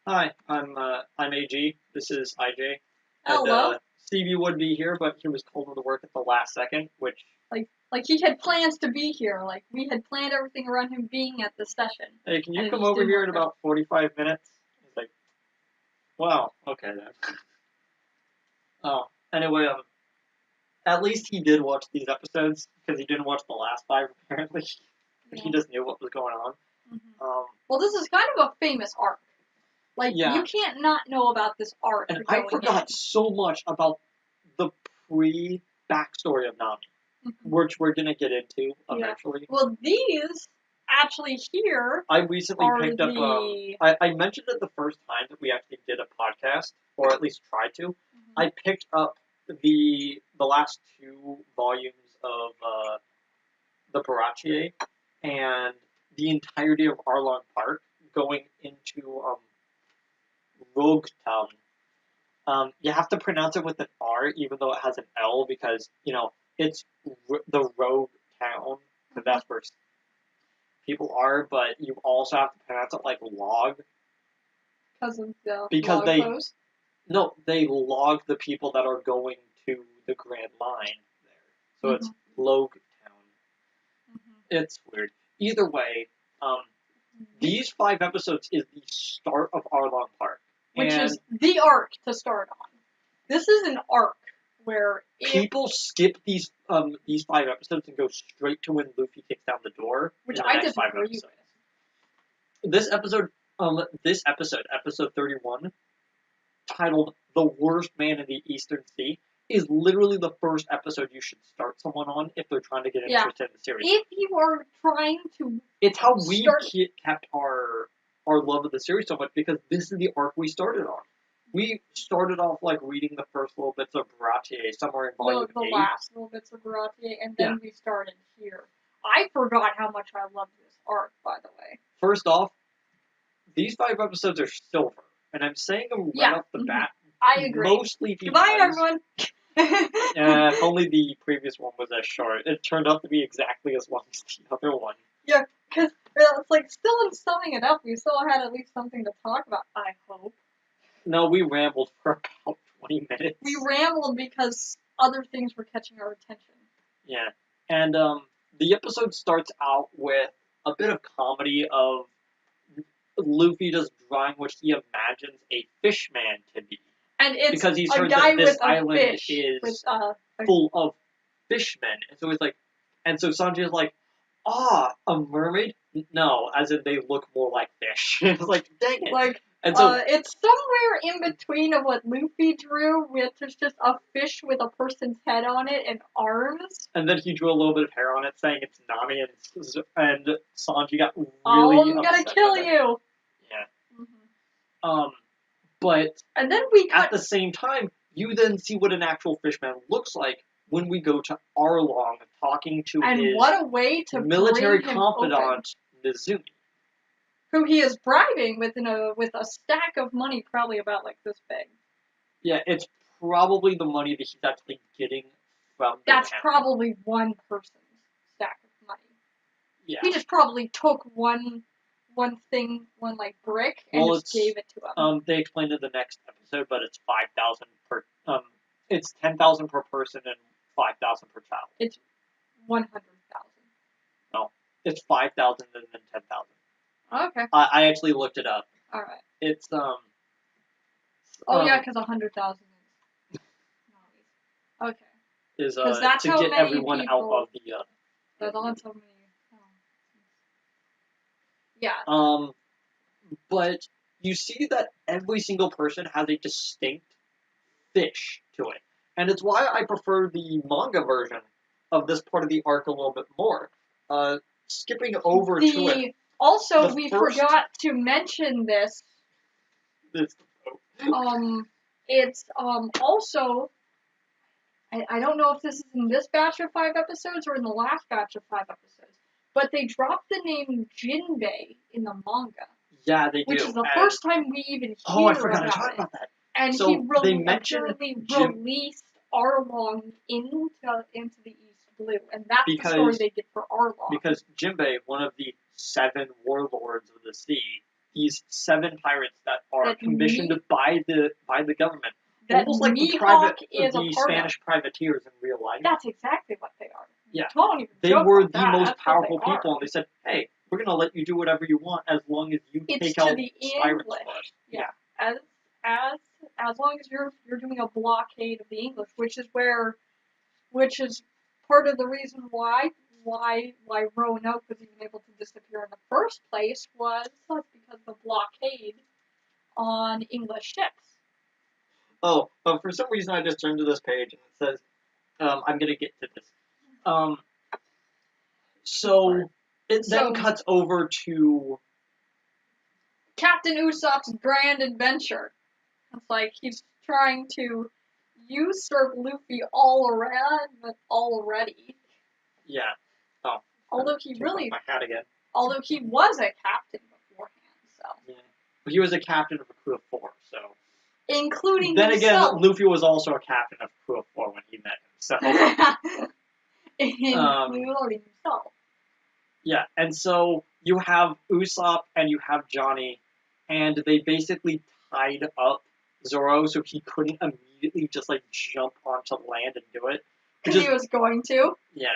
Hi, I'm AG. This is IJ, and Hello. Stevie would be here, but he was called into work at the last second. Which, Like he had plans to be here. Like we had planned everything around him being at the session, hey, can you and it come just over didn't here in work out. about 45 minutes? He's like, wow, okay then. Oh, anyway, at least he did watch these episodes because he didn't watch the last five apparently. He Yeah. just knew what was going on. Well, this is kind of a famous arc. Like Yeah, you can't not know about this arc and I going in. forgot so much about the pre backstory of Nami, which we're gonna get into eventually. Well, these actually here I recently are picked up. the. I mentioned it the first time that we actually did a podcast, or at least tried to. I picked up the last two volumes of the Baratie and the entirety of Arlong Park, going into Rogue Town. You have to pronounce it with an R, even though it has an L, because it's the Rogue Town. That's where people are, but you also have to pronounce it like log. Because of the Because log pose. they log the people that are going to the Grand Line there. So it's Logue Town. It's weird. Either way, these 5 episodes is the start of Arlong Park. Which is the arc to start on. This is an arc where people skip these 5 episodes and go straight to when Luffy kicks down the door. Which in the I next 5 disagree episodes. This episode, episode 31, titled "The Worst Man in the Eastern Sea," is literally the first episode you should start someone on if they're trying to get interested in the series. If you are trying to, it's how we kept our love of the series so much, because this is the arc we started on. We started off like reading the first little bits of Baratie somewhere in volume 8. The last little bits of Baratie, and then we started here. I forgot how much I loved this arc, by the way. First off, these 5 episodes are silver, and I'm saying them right off the bat. I agree. Mostly because... Goodbye, everyone! If only the previous one was as short. It turned out to be exactly as long as the other one. Yeah, because it's like, still in summing it up, we still had at least something to talk about, I hope. No, we rambled for about 20 minutes. We rambled because other things were catching our attention. Yeah, and the episode starts out with a bit of comedy of Luffy just drawing what he imagines a fishman to be. And it's because he's a heard guy that this with a island fish is full of fishmen. And so he's like, and so Sanji is like, a mermaid? No, as in they look more like fish. It's like, dang it. Like, and so it's somewhere in between of what Luffy drew, which is just a fish with a person's head on it and arms. And then he drew a little bit of hair on it, saying it's Nami, and Sanji got really I'm gonna kill you! Yeah. But and then we at the same time, you then see what an actual fishman looks like when we go to Arlong, talking to his what a way to military bring him confidant, Mizumi. Who he is bribing with a stack of money, probably about like this big. Yeah, it's probably the money that he's actually getting from the That's town. probably one person's stack of money. Yeah. He just probably took one like brick and just gave it to him. They explained in the next episode, but it's 5,000 per. It's 10,000 per person and 5,000 per child. It's 100,000. No, it's 5,000 and then 10,000. Okay. I actually looked it up. All right. It's yeah, because 100,000 is. Okay. Is that's to how get many everyone people, out of the. That's so many. Yeah. But you see that every single person has a distinct fish to it. And it's why I prefer the manga version of this part of the arc a little bit more. Skipping over to it. Also, we forgot to mention this. It's also, I don't know if this is in this batch of 5 episodes or in the last batch of 5 episodes, but they dropped the name Jinbei in the manga. Yeah, they do. Which is the first time we even hear I forgot to talk about that. And so he apparently released Arlong into the East Blue, and that's the story they did for Arlong. Because Jinbei, one of the 7 warlords of the sea, these 7 pirates that are That commissioned by the government, that almost like the Mihawk is a the part Spanish privateers in real life. That's exactly what they are. Yeah. Don't even They joke were about the that. most That's what powerful they are. people, and they said, "Hey, we're gonna let you do whatever you want as long as you It's take to out the pirates English. for us." Yeah. As long as you're doing a blockade of the English, which is part of the reason why Roanoke was even able to disappear in the first place was because of the blockade on English ships. Oh, but for some reason I just turned to this page and it says, I'm gonna get to this. So it then cuts over to Captain Usopp's grand adventure. It's like he's trying to usurp Luffy already. Yeah. Oh. Although he really, my hat again. although he was a captain beforehand, so. Yeah. But he was a captain of a crew of 4, so. Including then himself. again, Luffy was also a captain of a crew of 4 when he met him, so. Including himself. Yeah, and so you have Usopp and you have Johnny, and they basically tied up Zoro so he couldn't immediately just like jump onto land and do it. Because he was going to. Yeah.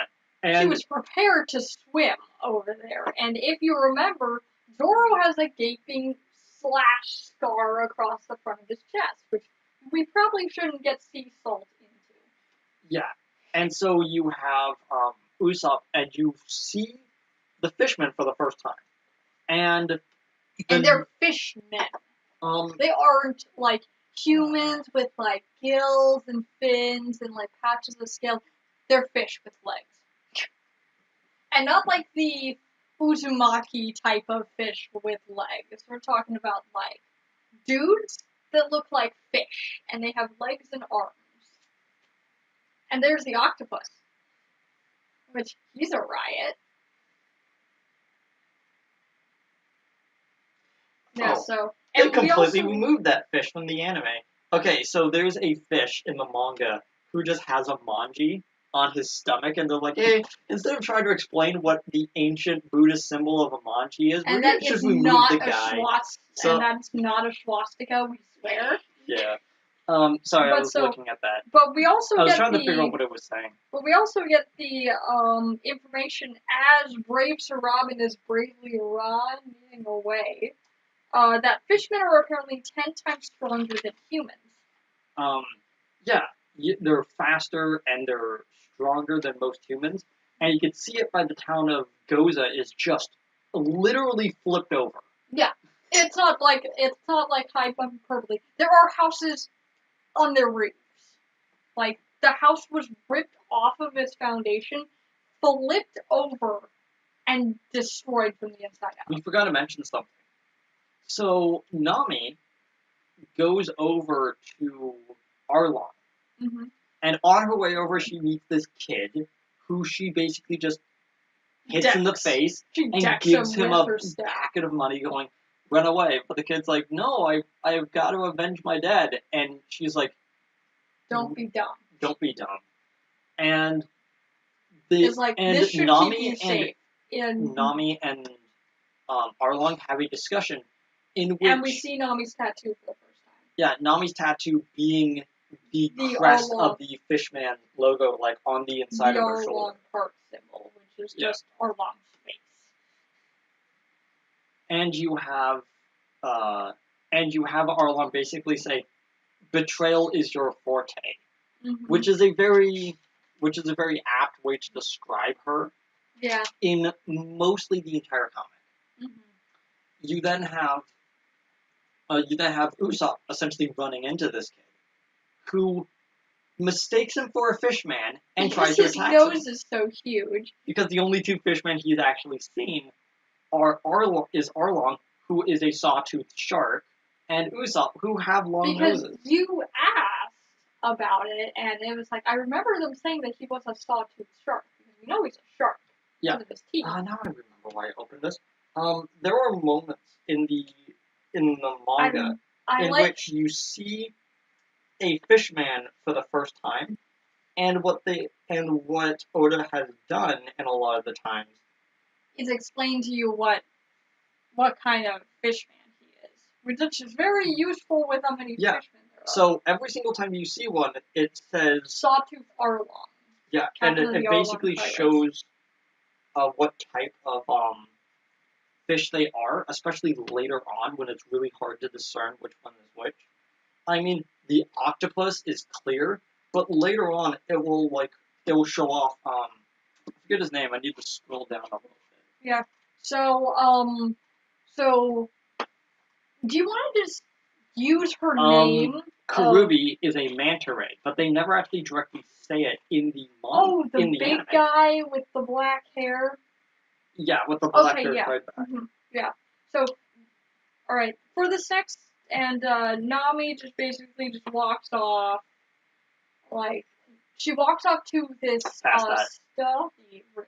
And he was prepared to swim over there. And if you remember, Zoro has a gaping scar across the front of his chest, which we probably shouldn't get sea salt into. Yeah. And so you have Usopp, and you see the Fishmen for the first time. And they're fishmen. They aren't like humans with like gills and fins and like patches of scale. They're fish with legs. And not like the Uzumaki type of fish with legs. We're talking about like dudes that look like fish and they have legs and arms. And there's the octopus, which he's a riot. Yeah, so they completely removed that fish from the anime. Okay, so there's a fish in the manga who just has a manji on his stomach, and they're like, hey, instead of trying to explain what the ancient Buddhist symbol of a manji is, we're going to just remove the guy. And that's not a swastika, we swear. Yeah. Sorry, I was looking at that. But we also I was trying to figure out what it was saying. But we also get the information as brave Sir Robin is bravely running away. That fishmen are apparently 10 times stronger than humans. Yeah, they're faster and they're stronger than most humans, and you can see it by the town of Goza is just literally flipped over. Yeah, it's not like hyperbole. There are houses on their roofs. Like the house was ripped off of its foundation, flipped over, and destroyed from the inside out. We forgot to mention something. So Nami goes over to Arlong. Mm-hmm. And on her way over, she meets this kid who she basically just hits in the face and gives him a packet of money going, run away. But the kid's like, no, I've got to avenge my dad. And she's like, don't be dumb. Don't be dumb. And this should Nami keep you safe. Nami and Arlong have a discussion in which... And we see Nami's tattoo for the first time. Yeah, Nami's tattoo being the crest of the Fishman logo, like, on the inside of her shoulder. The Arlong Park symbol, which is just Arlong's face. And you have Arlong basically say, betrayal is your forte. Mm-hmm. Which is a very apt way to describe her. Yeah. In mostly the entire comic. Mm-hmm. You then have Usopp essentially running into this kid, who mistakes him for a fishman and tries to attack him. His nose is so huge. Because the only 2 fishmen he's actually seen are Arlong, who is a sawtoothed shark, and Usopp, who have long noses. Because you asked about it, and it was like, I remember them saying that he was a sawtoothed shark, because we know he's a shark. Yeah. Because of his teeth. Now I remember why I opened this. There are moments in the manga in which you see a fishman for the first time, and what Oda has done in a lot of the times is explain to you what kind of fishman Which is very useful with how many Yeah. fishmen there are. So every single time you see one, it says Sawtooth Arlong. Yeah, and Captain of it the basically Arlong Pirates. shows what type of fish they are, especially later on when it's really hard to discern which one is which. I mean, the octopus is clear, but later on it will show off. I forget his name. I need to scroll down a little bit. Yeah. So do you want to just use her name? Karubi is a manta ray, but they never actually directly say it in the manga. Oh, the big anime. guy with the black hair. Yeah, with the black hair yeah. right back. Mm-hmm. Yeah. So, all right. For this next, and Nami just basically just walks off. Like, she walks off to this stuffy room.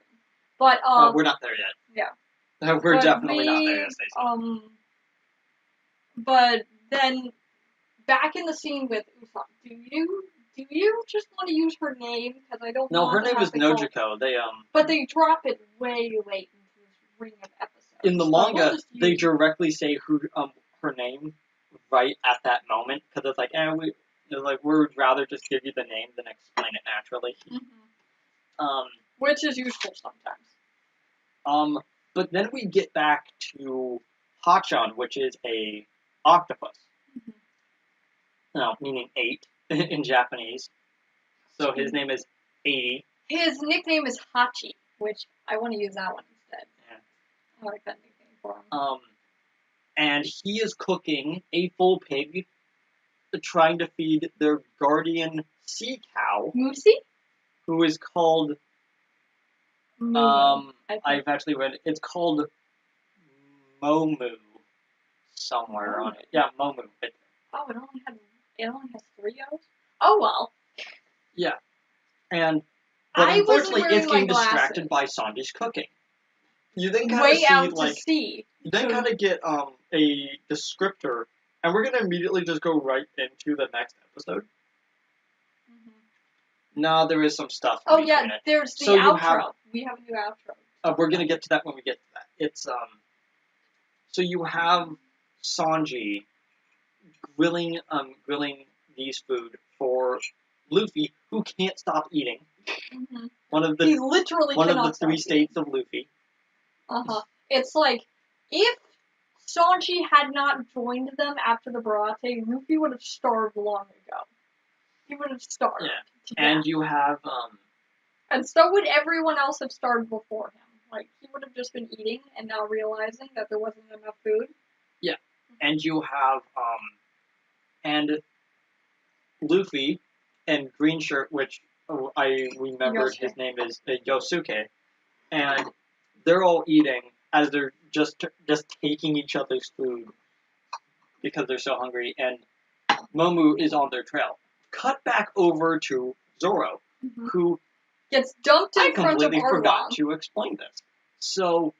But we're not there yet. Yeah. We're definitely not there yet, Stacey. But then back in the scene with Usopp, do you just want to use her name? Because I don't. No, want her to name is Nojiko. But they drop it way late into this ring of episodes. In the manga, they directly say her name right at that moment because it's like, we would rather just give you the name than explain it naturally. Mm-hmm. Which is useful sometimes. But then we get back to Hachan, which is a octopus. Mm-hmm. No, meaning 8 in Japanese. So his name is 80. His nickname is Hachi, which I want to use that one instead. Yeah. I like that nickname for him. And he is cooking a full pig, trying to feed their guardian sea cow. Moosey? Who is called... Mumu, I've actually read it. It's called Momu somewhere on it. Yeah, Momu. Oh, it only has 3 O's? Oh, well. Yeah. But unfortunately, it's getting distracted by Sanji's cooking. You then kind of see, out to sea. You then kind of get a descriptor, and we're going to immediately just go right into the next episode. Mm-hmm. No, there is some stuff. Oh, yeah, there's the outro. We have a new outro. We're going to get to that when we get to that. It's, so you have Sanji grilling these food for Luffy, who can't stop eating. Mm-hmm. He literally one of the 3 states of Luffy. It's like, if Sanji had not joined them after the Baratie, Luffy would have starved long ago. He would have starved. Yeah. And you have, And so would everyone else have starved before him. Like, he would have just been eating and now realizing that there wasn't enough food. Yeah. And you have, and Luffy and Green Shirt, which I remembered his name is Yosuke, and they're all eating as they're just taking each other's food because they're so hungry, and Momu is on their trail. Cut back over to Zoro, who gets dumped in front of Arlong. I completely forgot to explain this. So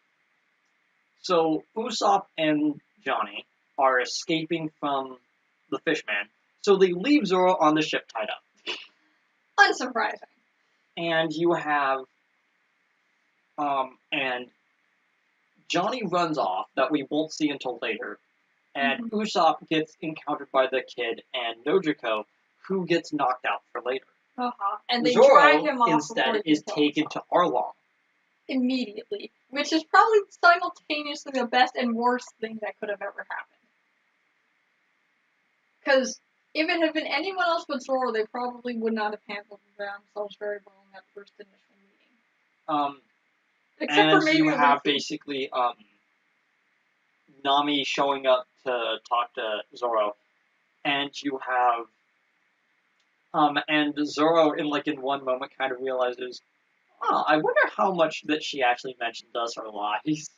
Usopp and Johnny are escaping from the Fishmen, so they leave Zoro on the ship tied up. Unsurprising. And you have, and Johnny runs off, that we won't see until later, and Usopp gets encountered by the kid and Nojiko, who gets knocked out for later. And they Zoro, drag him off instead, is taken to Arlong. Immediately. Which is probably simultaneously the best and worst thing that could have ever happened. Because if it had been anyone else but Zoro, they probably would not have handled themselves very well in that first initial meeting. Except for maybe you have basically Nami showing up to talk to Zoro, and you have and Zoro in one moment kind of realizes, I wonder how much that she actually mentioned us are lies.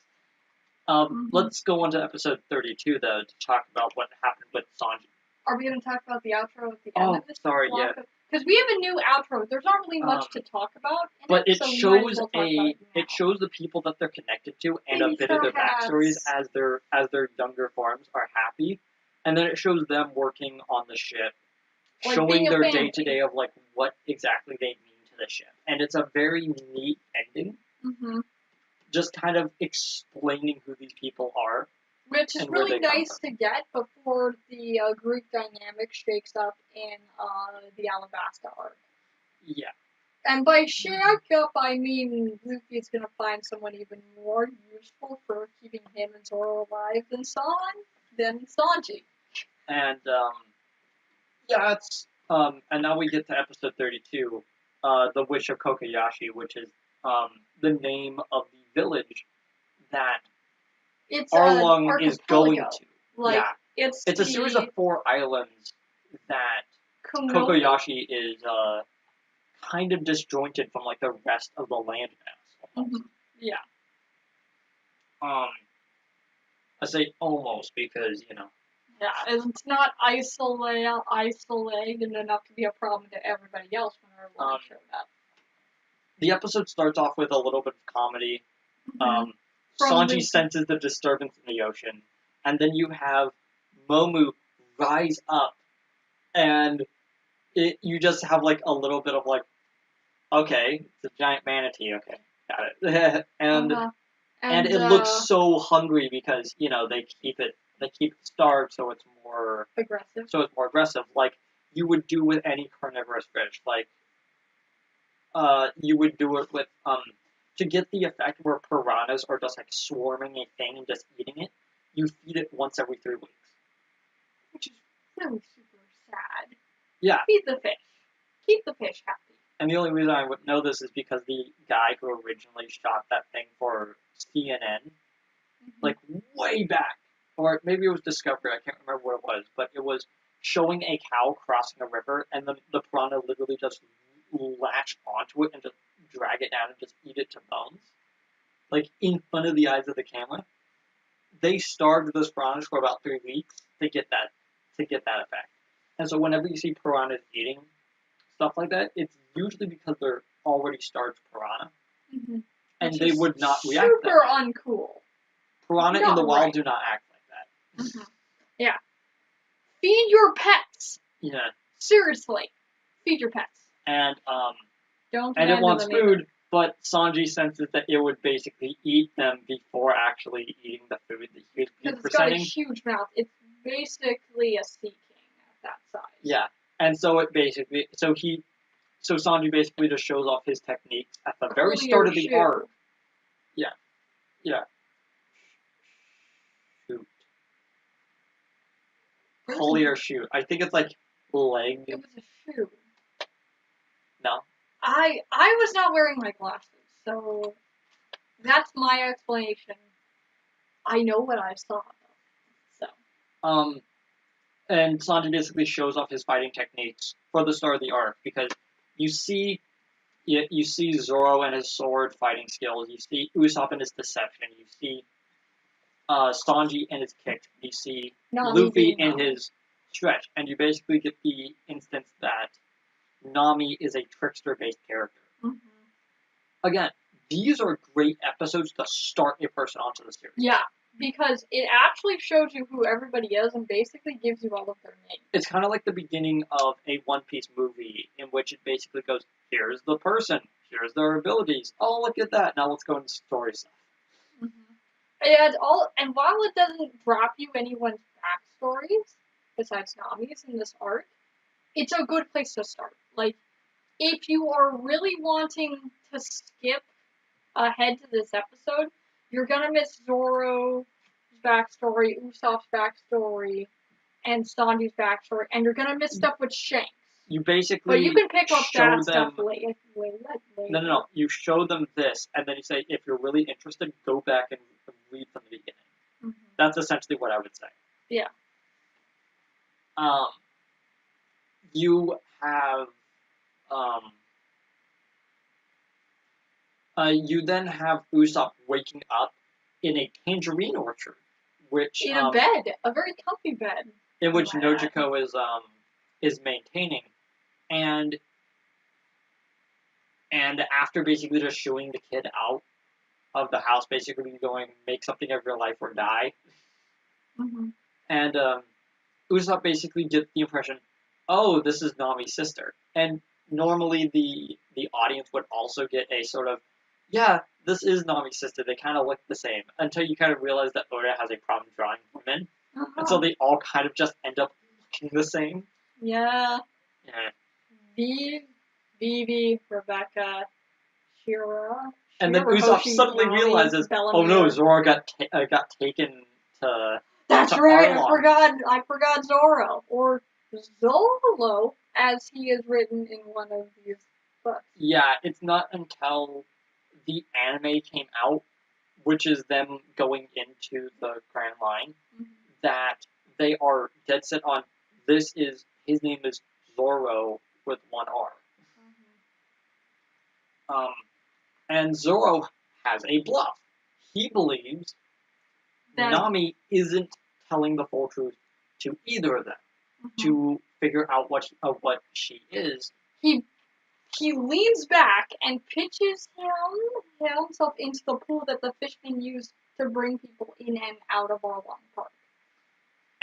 Let's go on to episode 32 though to talk about what happened with Sanji. Are we going to talk about the outro at the end of this? Sorry, yeah. Because we have a new outro. There's not really much to talk about. But it shows it shows the people that they're connected to and a bit of their backstories as their younger forms are happy, and then it shows them working on the ship, showing their day to day of what exactly they mean to the ship, and it's a very neat ending. Just kind of explaining who these people are. Which is really nice to get before the group dynamic shakes up in the Alabasta arc. Yeah. And by shake up, I mean Luffy's gonna find someone even more useful for keeping him and Zoro alive than Sanji. And, yeah, it's, and now we get to episode 32, The Wish of Kokoyashi, which is, the name of the village that Arlong is going to. Like, yeah. It's a series of 4 islands that Kokoyashi is, kind of disjointed from, like, the rest of the landmass. Mm-hmm. Yeah. I say almost because, Yeah, it's not isolated enough to be a problem to everybody else when everyone showed up. The episode starts off with a little bit of comedy. Sanji senses the disturbance in the ocean, and then you have Momu rise up, and you just have, like, a little bit of, like, okay, it's a giant manatee, okay, got it. and it looks so hungry because, they keep it starved so it's more aggressive. Like you would do with any carnivorous fish. Like, you would do it with, to get the effect where piranhas are just, like, swarming a thing and just eating it, you feed it once every 3 weeks. Which is really super sad. Yeah. Feed the fish. Keep the fish happy. And the only reason I would know this is because the guy who originally shot that thing for CNN, like, way back, or maybe it was Discovery, I can't remember what it was, but it was showing a cow crossing a river, and the piranha literally just latch onto it and just drag it down and just eat it to bones, like, in front of the eyes of the camera. They starved those piranhas for about 3 weeks to get that effect. And so whenever you see piranhas eating stuff like that, it's usually because they're already starved piranha, and they would not react. Super uncool. Piranha in the wild do not act like that. Yeah. Feed your pets. Yeah. Seriously, feed your pets. And don't. And it wants food, but Sanji senses that it would basically eat them before actually eating the food that he was presenting. Because it's got a huge mouth. It's basically a sea king at that size. Yeah. And so so Sanji basically just shows off his techniques at the very start of the arc. Yeah. Yeah. Shoot. Pulley or shoot. I think it's like leg. It was a shoe. No. I was not wearing my glasses, so that's my explanation. I know what I saw, though. So. And Sanji basically shows off his fighting techniques for the start of the arc, because you see Zoro and his sword fighting skills, you see Usopp and his deception, you see Sanji and his kick, you see Luffy and his stretch, and you basically get the instance that Nami is a trickster-based character. Again, these are great episodes to start a person onto the series. Yeah. Because it actually shows you who everybody is and basically gives you all of their names. It's kind of like the beginning of a One Piece movie, in which it basically goes, here's the person, here's their abilities, oh, look at that, now let's go into story stuff. And while it doesn't drop you anyone's backstories, besides Nami's in this arc, it's a good place to start. Like, if you are really wanting to skip ahead to this episode, you're gonna miss Zoro's backstory, Usopp's backstory, and Sanji's backstory, and you're gonna miss stuff with Shanks. You basically but you can pick up that stuff later. No. You show them this, and then you say, if you're really interested, go back and read from the beginning. That's essentially what I would say. Yeah. You have, you then have Usopp waking up in a tangerine orchard, which in a bed, a very comfy bed, in which Nojiko is maintaining, and after basically just shooing the kid out of the house, basically going, make something of your life or die, and Usopp basically gets the impression, oh, this is Nami's sister, and normally the audience would also get a sort of, yeah, this is Nami's sister. They kind of look the same until you kind of realize that Oda has a problem drawing women, and so they all kind of just end up looking the same. Yeah. Yeah. Vivi, Rebecca, Shira. And then Usopp suddenly realizes, oh no, Zoro got taken to. That's to right. Arlong. I forgot Zoro, or Zolo, as he is written in one of these books. Yeah, it's not until the anime came out, which is them going into the Grand Line, that they are dead set on his name is Zoro with one R. And Zoro has a bluff. He believes that Nami isn't telling the full truth to either of them to figure out what she is. He leans back and pitches himself into the pool that the Fishmen use to bring people in and out of Arlong Park.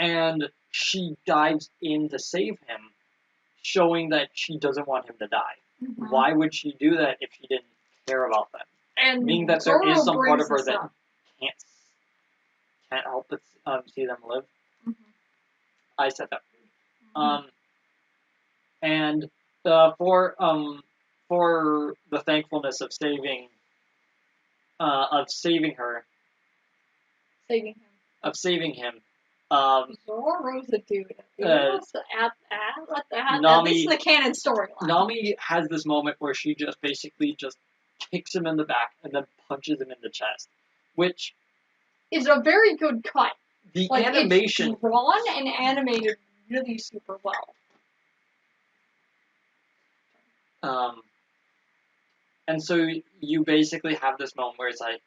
And she dives in to save him, showing that she doesn't want him to die. Why would she do that if she didn't care about them? And meaning that Zoro there is some part of her that can't help but see them live. I said that. And for the thankfulness of saving him. Zoro's a dude. This is the canon storyline. Nami has this moment where she just basically just kicks him in the back and then punches him in the chest, which is a very good cut. The animation it's drawn and animated really super well. And so you basically have this moment where it's like,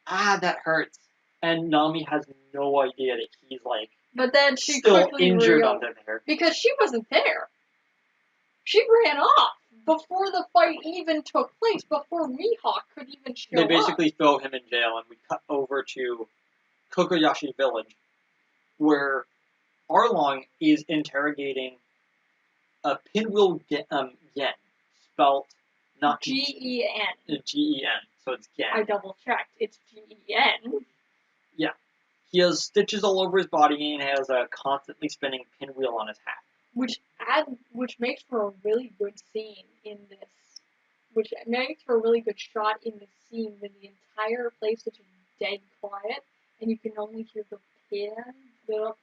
that hurts. And Nami has no idea that he's like, but then she still injured under there. Because she wasn't there. She ran off before the fight even took place, before Mihawk could even show up. They basically throw him in jail, and we cut over to Kokoyashi Village, where Arlong is interrogating a Pinwheel Gen, spelled not Gen. Gen, so it's Gen. I double checked. It's Gen. Yeah. He has stitches all over his body and has a constantly spinning pinwheel on his hat. Which makes for a really good scene in this. Which makes for a really good shot in the scene when the entire place is dead quiet and you can only hear the pinwheel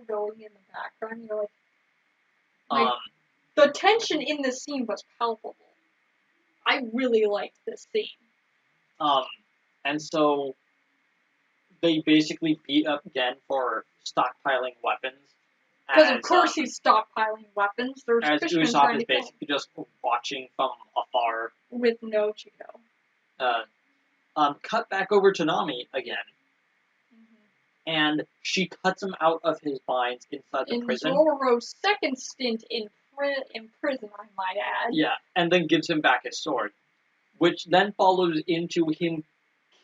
going in the background. You're like the tension in this scene was palpable. I really liked this scene. And so they basically beat up Gen for stockpiling weapons. Because of course he's stockpiling weapons. There's as Fishmen Usopp is basically just watching from afar. With no Chico. Cut back over to Nami again. And she cuts him out of his binds inside the prison. Zoro's second stint in prison, I might add. Yeah, and then gives him back his sword. Which then follows into him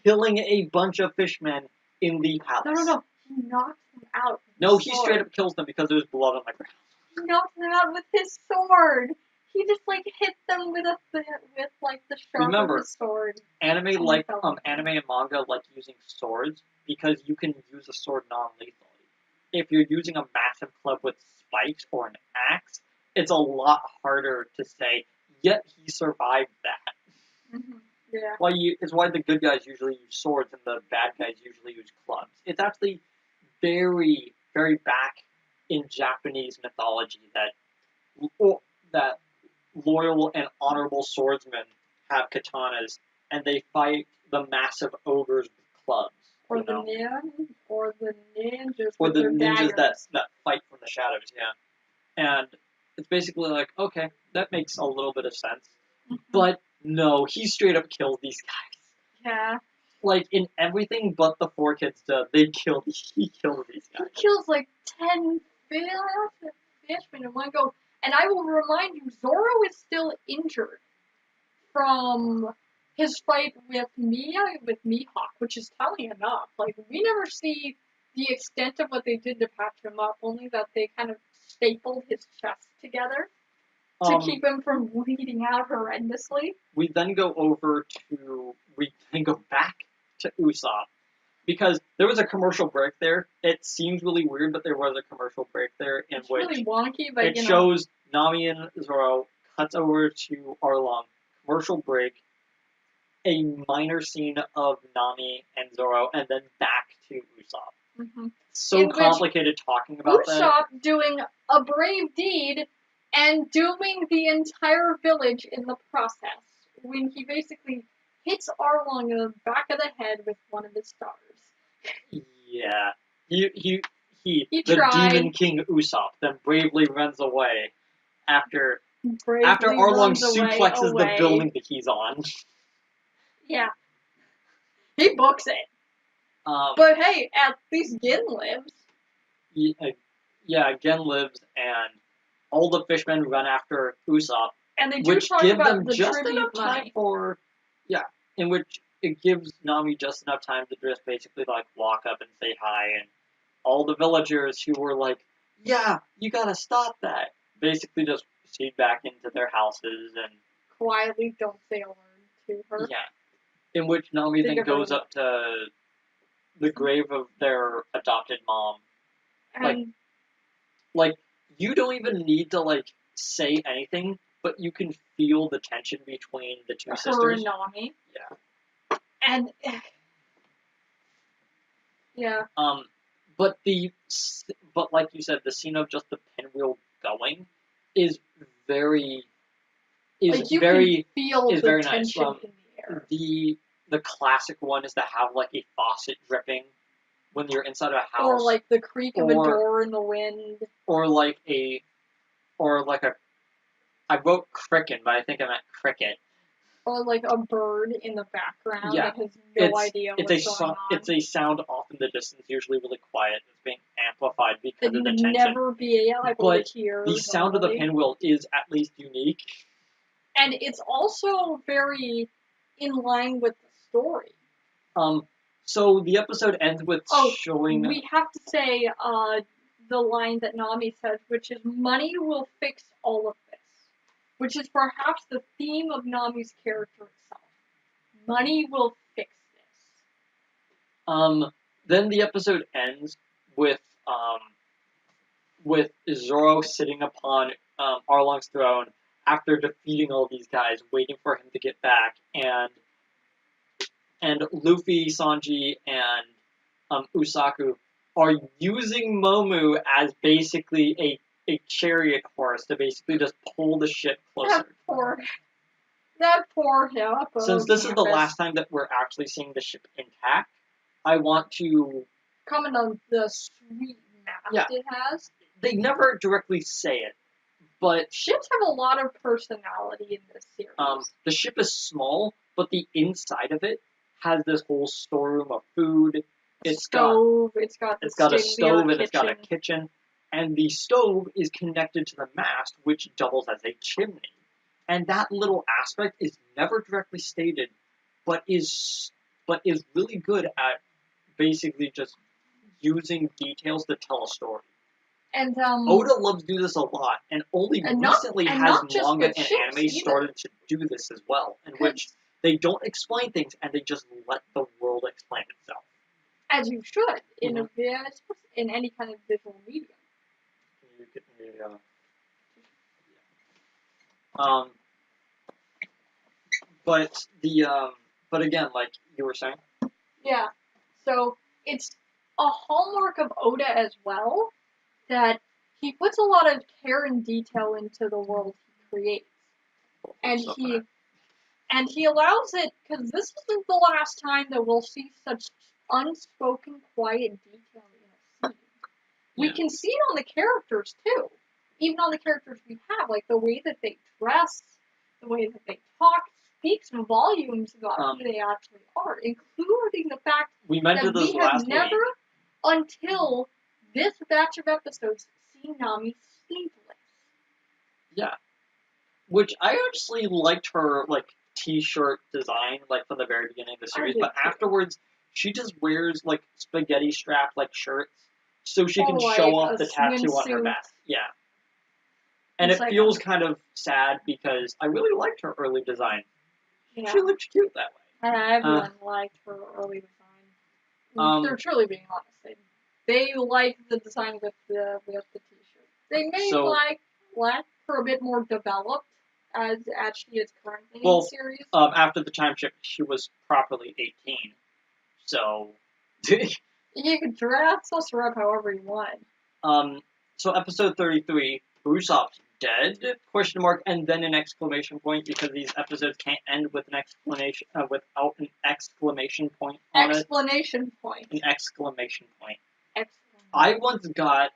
killing a bunch of fishmen in the palace. No. He knocks them out. No, he straight up kills them because there's blood on the ground. He knocks them out with his sword. He just hit them with the sharp of his sword. Anime and manga like using swords because you can use a sword non-lethally. If you're using a massive club with spikes or an axe, it's a lot harder to say, yet he survived that. Yeah. It's why the good guys usually use swords and the bad guys usually use clubs. It's actually very, very back in Japanese mythology that loyal and honorable swordsmen have katanas and they fight the massive ogres with clubs. Or the ninjas. Or with the their ninjas daggers. that fight from the shadows, yeah. And it's basically like, okay, that makes a little bit of sense. But no, he straight up kills these guys. Yeah. In everything but the 4 kids he kills these guys. He kills 10 fishmen in one go. And I will remind you, Zoro is still injured from his fight with Mihawk, which is telling enough. We never see the extent of what they did to patch him up, only that they kind of stapled his chest together to keep him from bleeding out horrendously. We then go over to we can go back to Usopp. Because there was a commercial break there. It seems really weird, but there was a commercial break there in It's which really wonky, but it shows Nami and Zoro, cuts over to Arlong, commercial break, a minor scene of Nami and Zoro, and then back to Usopp. Mm-hmm. So complicated talking about that. Usopp doing a brave deed and dooming the entire village in the process when he basically hits Arlong in the back of the head with one of his stars. Yeah. He the tried. Demon King Usopp then bravely runs away after Bravely Arlong runs suplexes away. the building that he's on. Yeah. He books it. But hey, at least Gin lives. Yeah, Gen lives, and all the fishmen run after Usopp, and they do which talk give about them the just tribute enough time money. for, in which it gives Nami just enough time to just basically like walk up and say hi, and all the villagers who were like, yeah, you gotta stop that, basically just proceed back into their houses and quietly don't say a word to her. Yeah, in which Nami then goes up to the grave of their adopted mom. And like you don't even need to like say anything, but you can feel the tension between the two sisters. Her and Nami. Yeah. And yeah. But like you said, the scene of just the pinwheel going is very can feel the very tension nice. in the air. The classic one is to have like a faucet dripping when you're inside of a house, or like the creak of a door in the wind, or like a I wrote cricket, but I think I meant cricket. Or like a bird in the background that has no idea what's going on. It's a sound off in the distance, usually really quiet. It's being amplified because of the tension. You'd never be able to hear. The sound of the pinwheel is at least unique. And it's also very in line with the story. So the episode ends with showing... we have to say the line that Nami says, which is, money will fix all of this. Which is perhaps the theme of Nami's character itself. Money will fix this. Then the episode ends with Zoro sitting upon Arlong's throne after defeating all these guys, waiting for him to get back, and Luffy, Sanji, and Usaku are using Momu as basically a chariot horse to basically just pull the ship closer. That poor hippo. Since this is the last time that we're actually seeing the ship intact, I want to comment on the sweet mast it has. They never directly say it, but ships have a lot of personality in this series. The ship is small, but the inside of it has this whole storeroom of food. It's got a stove and it's got a kitchen, and the stove is connected to the mast, which doubles as a chimney. And that little aspect is never directly stated, but is really good at basically just using details to tell a story. And Oda loves to do this a lot, and only recently has manga and anime started to do this as well, in which they don't explain things and they just let the world explain itself. As you should in any kind of visual medium. Can you get me but again, like you were saying. Yeah. So it's a hallmark of Oda as well that he puts a lot of care and detail into the world he creates, and he allows it, because this isn't the last time that we'll see such unspoken, quiet detail in a scene. We can see it on the characters too, even on the characters we have, like the way that they dress, the way that they talk, speaks volumes about who they actually are, including the fact that we have never, until this batch of episodes, seen Nami sleeveless. Yeah. Which I actually liked her, like, t-shirt design, like, from the very beginning of the series, but afterwards, she just wears, like, spaghetti strap, like, shirts, so she can show off the tattoo on her back. Yeah. And it feels kind of sad, because I really liked her early design. Yeah. She looked cute that way. Everyone liked her early design. They're truly being honest. They like the design with the t-shirt. They may like her a bit more developed as she is currently in the series. After the time shift, she was properly 18. So you can dress her up however you want. So episode 33, Usopp's dead? Question mark and then an exclamation point, because these episodes can't end with an explanation without an exclamation point on explanation it. Point. An exclamation point. I once got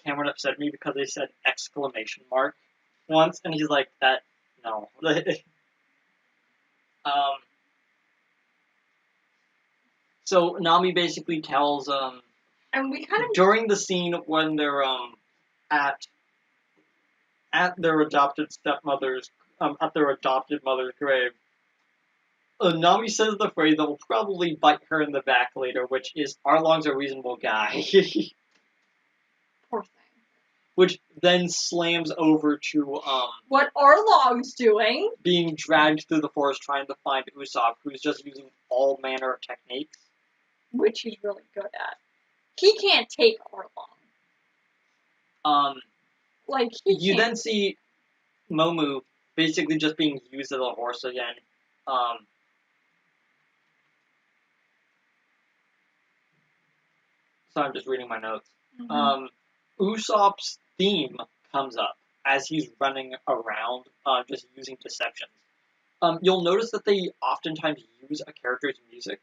Cameron upset at me because they said exclamation mark once, and he's like, that no. So Nami basically tells and we kind of during the scene when they're at their adopted stepmother's at their adopted mother's grave, Nami says the phrase that will probably bite her in the back later, which is Arlong's a reasonable guy. Poor thing. Which then slams over to what Arlong's doing, being dragged through the forest trying to find Usopp, who's just using all manner of techniques, which he's really good at. He can't take Arlong. You then see Momu basically just being used as a horse again. So I'm just reading my notes. Usopp's theme comes up as he's running around, just using deceptions. You'll notice that they oftentimes use a character's music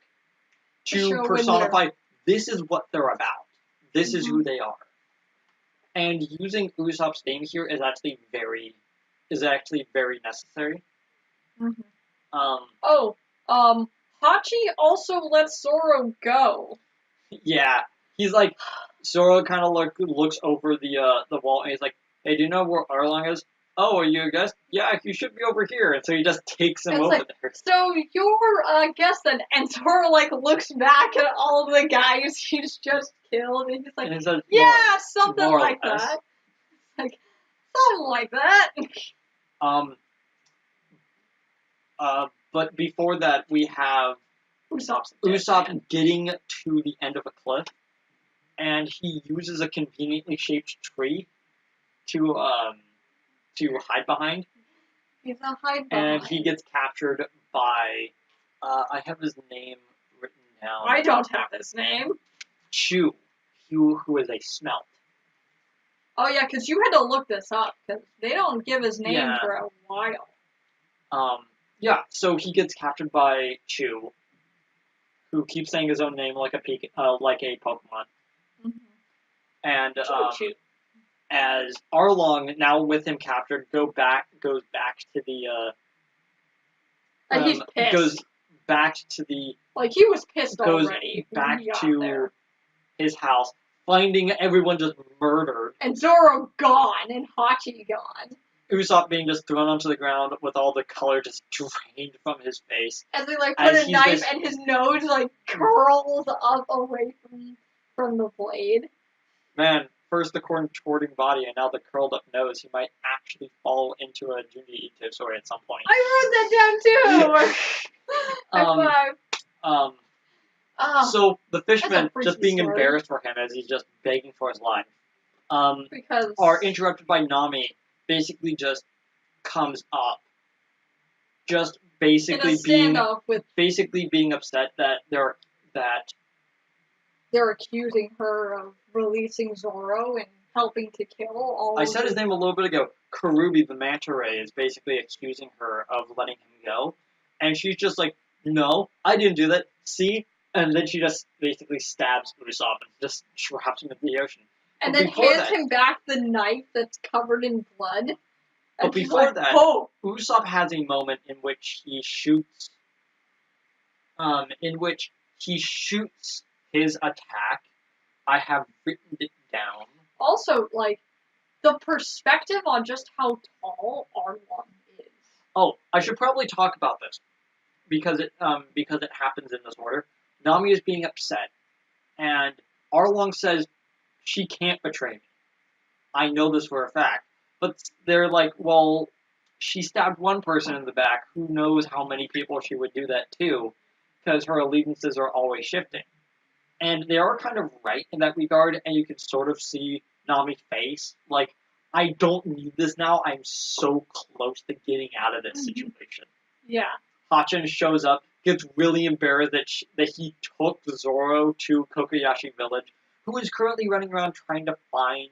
to personify, this is what they're about. This is who they are. And using Usopp's theme here is actually very necessary. Hachi also lets Zoro go. Yeah, he's like, Zoro kind of looks over the wall and he's like, hey, do you know where Arlong is? Oh, are you a guest? Yeah, you should be over here. And so he just takes him over there. So you're a guest then? And Zoro looks back at all the guys he's just killed and he's like, and says, yeah, something like that. Like, something like that. But before that, we have Usopp getting to the end of a cliff, and he uses a conveniently shaped tree to hide behind. He's a hide behind. And he gets captured by, I have his name written down. I don't have his name. Chu, who is a smelt. Oh yeah, because you had to look this up, because they don't give his name for a while. Yeah, so he gets captured by Chu, who keeps saying his own name like a Pokemon. And as Arlong, now with him captured, goes back to the he's pissed. Goes back to the he was pissed already. Goes back to his house, finding everyone just murdered. And Zoro gone, and Hachi gone. Usopp being just thrown onto the ground with all the color just drained from his face. And they put a knife and his nose curls up away from the blade. Man, first the contorting body and now the curled up nose. He might actually fall into a Junji Ito story at some point. I wrote that down too! So the Fishmen, just being embarrassed for him as he's just begging for his life, are interrupted by Nami. Basically, just comes up, just basically being upset that they're accusing her of releasing Zoro and helping to kill all. I said his name a little bit ago. Karubi, the manta ray, is basically accusing her of letting him go, and she's just like, "No, I didn't do that. See." And then she just basically stabs Usopp and just drops him into the ocean. And then hands him back the knife that's covered in blood. But before that, Usopp has a moment in which he shoots his attack. I have written it down. Also, the perspective on just how tall Arlong is. Oh, I should probably talk about this because it happens in this order. Nami is being upset, and Arlong says, she can't betray me. I know this for a fact. But they're like, well, she stabbed one person in the back. Who knows how many people she would do that to? because her allegiances are always shifting. And they are kind of right in that regard, and you can sort of see Nami's face. Like, I don't need this now. I'm so close to getting out of this situation. Yeah. Hachin shows up, gets really embarrassed that he took Zoro to Kokoyashi Village, who is currently running around trying to find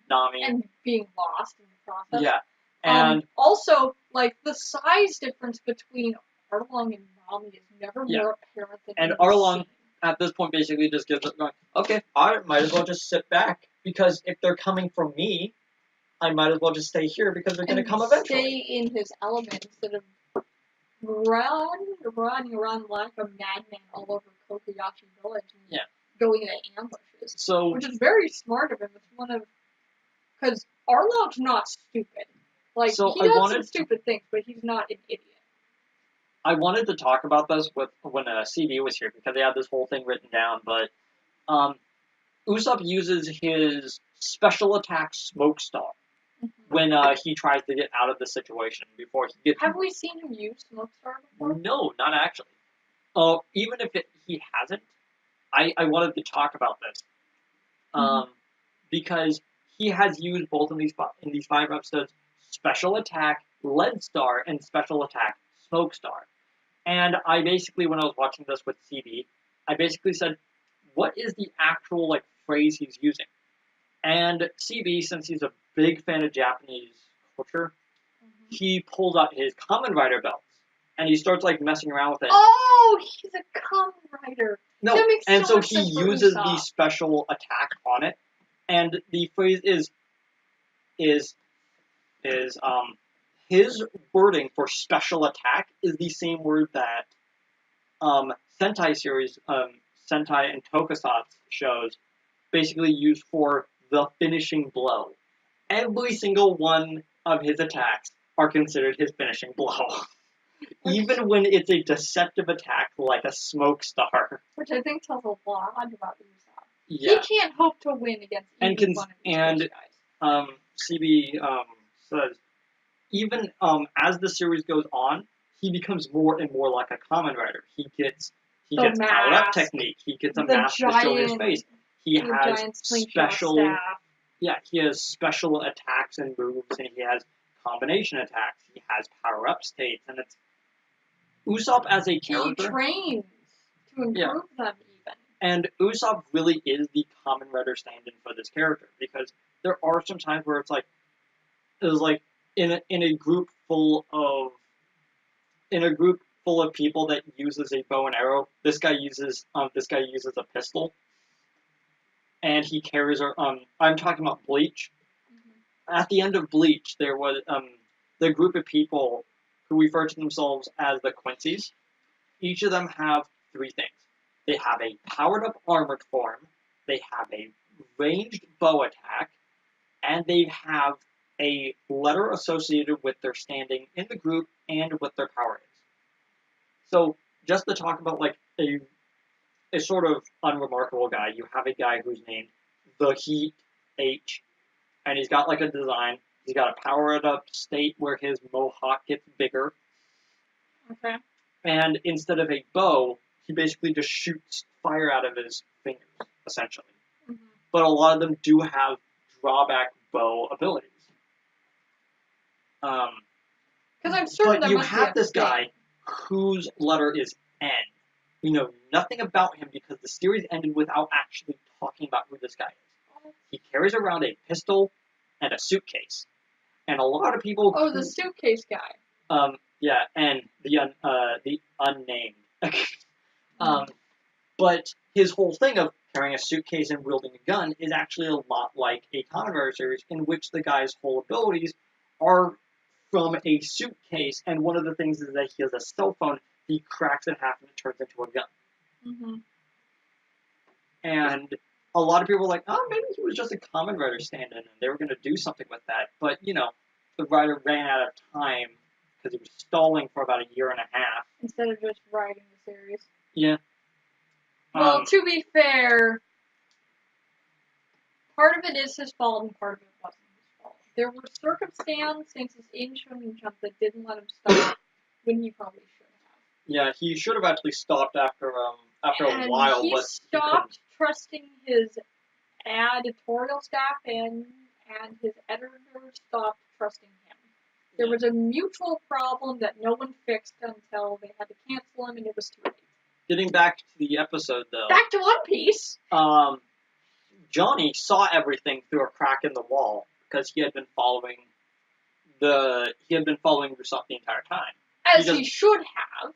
Nami. And being lost in the process. Yeah. And also, like, the size difference between Arlong and Nami is never more apparent than And Arlong, at this point, basically just gives up going, okay, I might as well just sit back, because if they're coming from me, I might as well just stay here, because they're going to come eventually. Stay in his element instead of run like a madman all over Kokoyashi Village and going into ambushes. So, which is very smart of him. It's one of... Because Arlong's not stupid. Like, he does some stupid things, but he's not an idiot. I wanted to talk about this when CD was here, because they had this whole thing written down, but Usopp uses his special attack Smoke Star when he tries to get out of the situation before he gets... Have we seen him use Smoke Star before? No, not actually. Even if he hasn't, I wanted to talk about this. Because he has used both in these 5 episodes, special attack Lead Star and special attack Smoke Star. And I basically, when I was watching this with CB, I basically said, what is the actual, like, phrase he's using? And CB, since he's a big fan of Japanese culture, he pulls out his Kamen Rider belts. And he starts, like, messing around with it. Oh, he's a Kamen Rider. No, that makes and so much he sense for uses Usopp. the special attack on it. And the phrase is his wording for special attack is the same word that Sentai series, Sentai and Tokusatsu shows basically use for the finishing blow. Every single one of his attacks are considered his finishing blow. Even when it's a deceptive attack like a Smoke Star. Which I think tells a lot about Usopp. Yeah. He can't hope to win against either one of these guys. CB says, even as the series goes on, he becomes more and more like a Kamen Rider. He gets powered up technique. He gets a mask to show his face. He has special he has special attacks and moves, and he has combination attacks. He has power up states, and it's Usopp as a character. He trains to improve them even. And Usopp really is the Kamen Rider stand-in for this character, because there are some times where it's like in a group full of people that uses a bow and arrow. This guy uses a pistol, and he carries I'm talking about Bleach. At the end of Bleach, there was the group of people who refer to themselves as the Quincy's. Each of them have 3 things. They have a powered-up armored form, they have a ranged bow attack, and they have a letter associated with their standing in the group and what their power is. So, just to talk about, like, a sort of unremarkable guy, you have a guy who's named The Heat H, and he's got, like, a design. He's got a powered-up state where his mohawk gets bigger. Okay. And instead of a bow, he basically just shoots fire out of his fingers, essentially. But a lot of them do have drawback bow abilities. Because I'm certain but you have this guy whose letter is N. We know nothing about him because the series ended without actually talking about who this guy is. He carries around a pistol and a suitcase. And a lot of people... Oh, the suitcase guy. Yeah, and the unnamed. But his whole thing of carrying a suitcase and wielding a gun is actually a lot like a Kamen Rider series, in which the guy's whole abilities are from a suitcase, and one of the things is that he has a cell phone, he cracks it in half and it turns into a gun. And a lot of people are like, oh, maybe he was just a Kamen Rider stand-in, and they were going to do something with that. But, you know, the writer ran out of time because he was stalling for about 1.5 years. Instead of just writing the series. Yeah. Well, to be fair, part of it is his fault and part of it wasn't his fault. There were circumstances in Shonen Jump that didn't let him stop when he probably should Yeah, he should have actually stopped after a while, he but stopped trusting his editorial staff and his editor stopped trusting him. There was a mutual problem that no one fixed until they had to cancel him, and it was too late. Getting back to the episode, though. Back to One Piece. Johnny saw everything through a crack in the wall because he had been following Usopp the entire time. As he should have.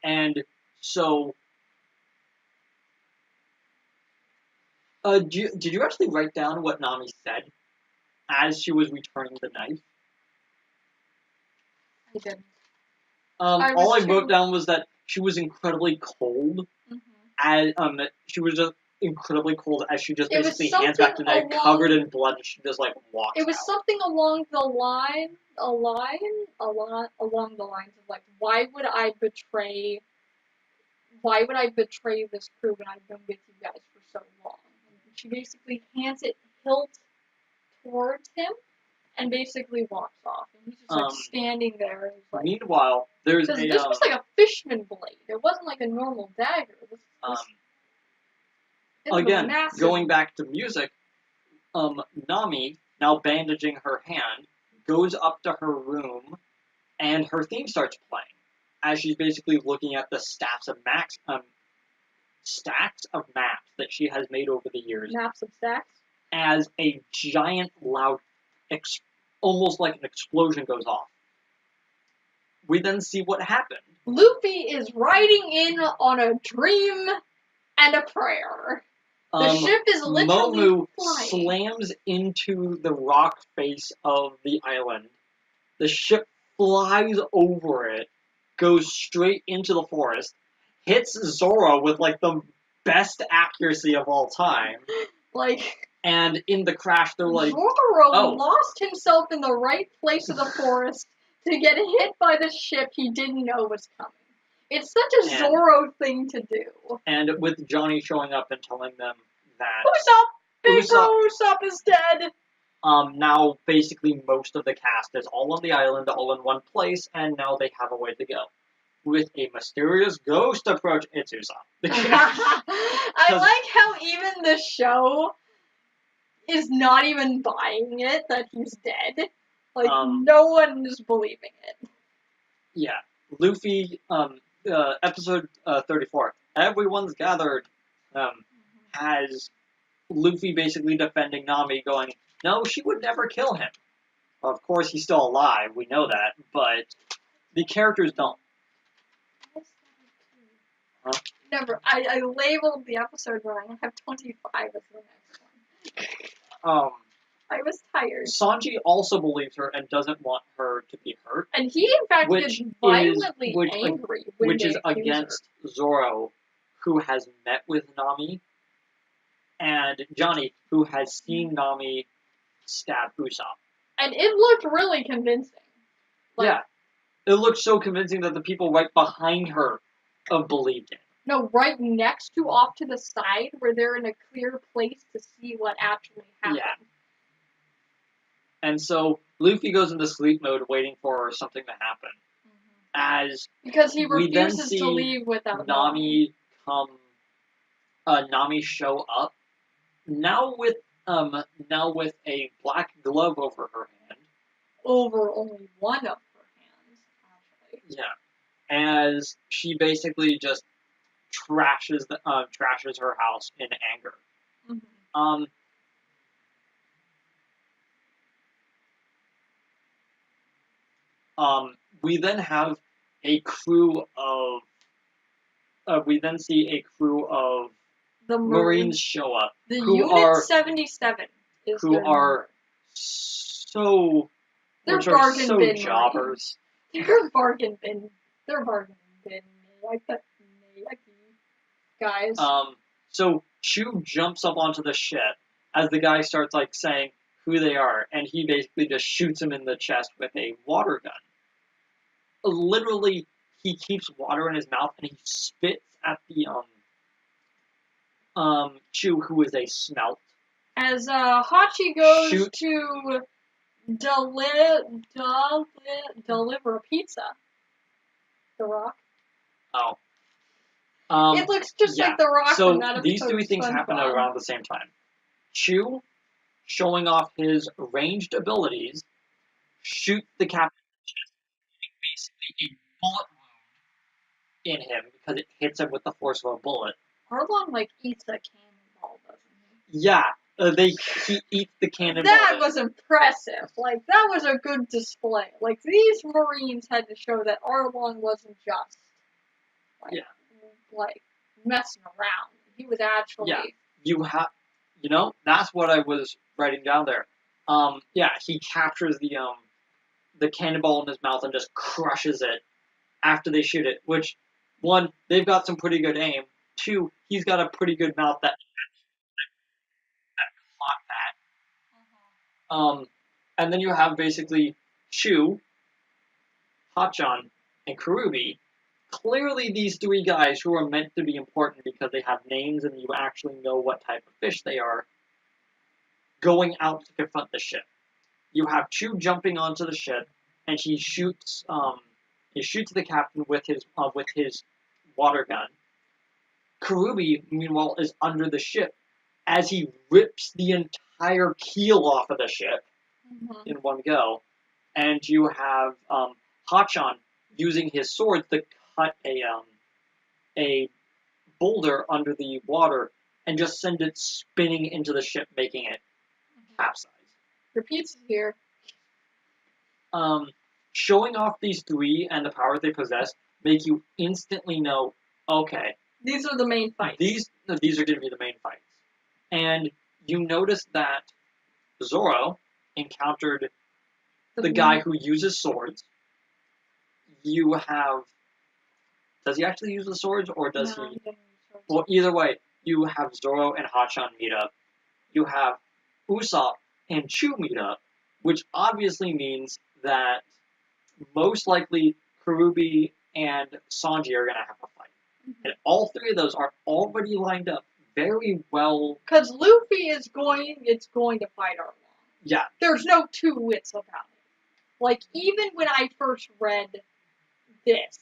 And so, did you actually write down what Nami said as she was returning the knife? I didn't. All I wrote down was that she was incredibly cold. Mm-hmm. She was just incredibly cold as she just basically hands back the knife covered in blood, and she just like walks. It was out. something along the lines of like, why would I betray this crew when I've been with you guys for so long? And she basically hands it hilt towards him and basically walks off. And he's just like standing there. And like, meanwhile, this was like a Fishmen blade. It wasn't like a normal dagger. Again, going back to music, Nami, now bandaging her hand, goes up to her room, and her theme starts playing as she's basically looking at the stacks of maps that she has made over the years. Maps of stacks? As a giant, loud, almost like an explosion goes off. We then see what happened. Luffy is riding in on a dream and a prayer. The ship is literally Momu flying. slams into the rock face of the island. The ship flies over it, goes straight into the forest, hits Zoro with like the best accuracy of all time. And in the crash, they're like, Zoro lost himself in the right place of the forest to get hit by the ship he didn't know was coming. It's such a Zoro thing to do. And with Johnny showing up and telling them that Usopp is dead. Now basically most of the cast is all on the island, all in one place, and now they have a way to go. With a mysterious ghost approach, it's Usopp. I like how even the show is not even buying it that he's dead. Like, no one is believing it. Yeah. Luffy, episode 34, Everyone's Gathered, has Luffy basically defending Nami, going, no, she would never kill him. Well, of course, he's still alive, we know that, but the characters don't. Huh? Never. I labeled the episode wrong. I have 25 as the next one. I was tired. Sanji also believes her and doesn't want her to be hurt. And he, in fact, gets violently angry when which is against Zoro, who has met with Nami, and Johnny, who has seen Nami stab Usopp. And it looked really convincing. Yeah. It looked so convincing that the people right behind her believed it. No, right next to, off to the side, where they're in a clear place to see what actually happened. Yeah. And so Luffy goes into sleep mode, waiting for something to happen. Because he refuses to leave without Nami Nami show up. Now with a black glove over her hand. Over only one of her hands, actually. Yeah. As she basically just trashes her house in anger. We then have a crew of. We then see a crew of the Marines show up. The Unit 77 is who are so. They're bargain bin jobbers. They're bargain bin. Like that guys. So Chu jumps up onto the ship as the guy starts like saying who they are, and he basically just shoots him in the chest with a water gun. Literally, he keeps water in his mouth and he spits at the Chu, who is a smelt. As Hachi goes to deliver a pizza. The Rock. Oh. It looks just like the rock from that episode. So these three things happen around the same time. Chew, showing off his ranged abilities, shoots the captain basically a bullet wound in him because it hits him with the force of a bullet. Arlong eats a cannonball, doesn't he? Yeah, he eats the cannonball. That was impressive. That was a good display. These Marines had to show that Arlong wasn't just messing around. He was actually. Yeah, that's what I was writing down there. He captures the cannonball in his mouth and just crushes it after they shoot it. Which, one, they've got some pretty good aim. Two, he's got a pretty good mouth that caught that. Mm-hmm. And then you have basically Shu, Hachan, and Karubi. Clearly, these three guys who are meant to be important because they have names and you actually know what type of fish they are, going out to confront the ship. You have Chu jumping onto the ship, and he shoots the captain with his water gun. Karubi, meanwhile, is under the ship as he rips the entire keel off of the ship in one go, and you have Hachan using his sword to cut a boulder under the water and just send it spinning into the ship, making it capsize. Your pizza's here. Showing off these three and the power they possess make you instantly know, okay, these are the main fights. These are going to be the main fights. And you notice that Zoro encountered the guy who uses swords. You have... Does he actually use the swords, or does he... Well, either way, you have Zoro and Hachan meet up. You have Usopp and Chu meet up, which obviously means that most likely Karubi and Sanji are going to have a fight. Mm-hmm. And all three of those are already lined up very well. Because Luffy is going to fight Arlong. Yeah. There's no two wits about it. Even when I first read this,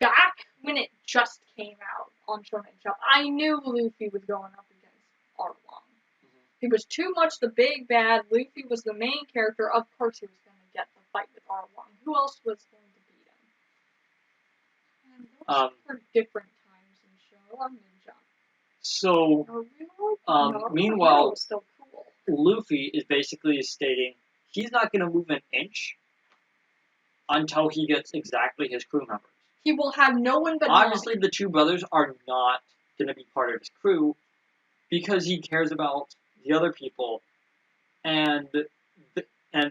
back when it just came out on Shonen Jump, I knew Luffy was going up against Arlong. Mm-hmm. He was too much the big bad. Luffy was the main character. Of course he was going to get the fight with Arlong. Who else was going to beat him? And those were different times in show. I'm Ninja. So, meanwhile, still cool. Luffy is basically stating he's not going to move an inch until he gets exactly his crew members. He will have no one but Obviously, Nami. the two brothers are not going to be part of his crew because he cares about the other people, and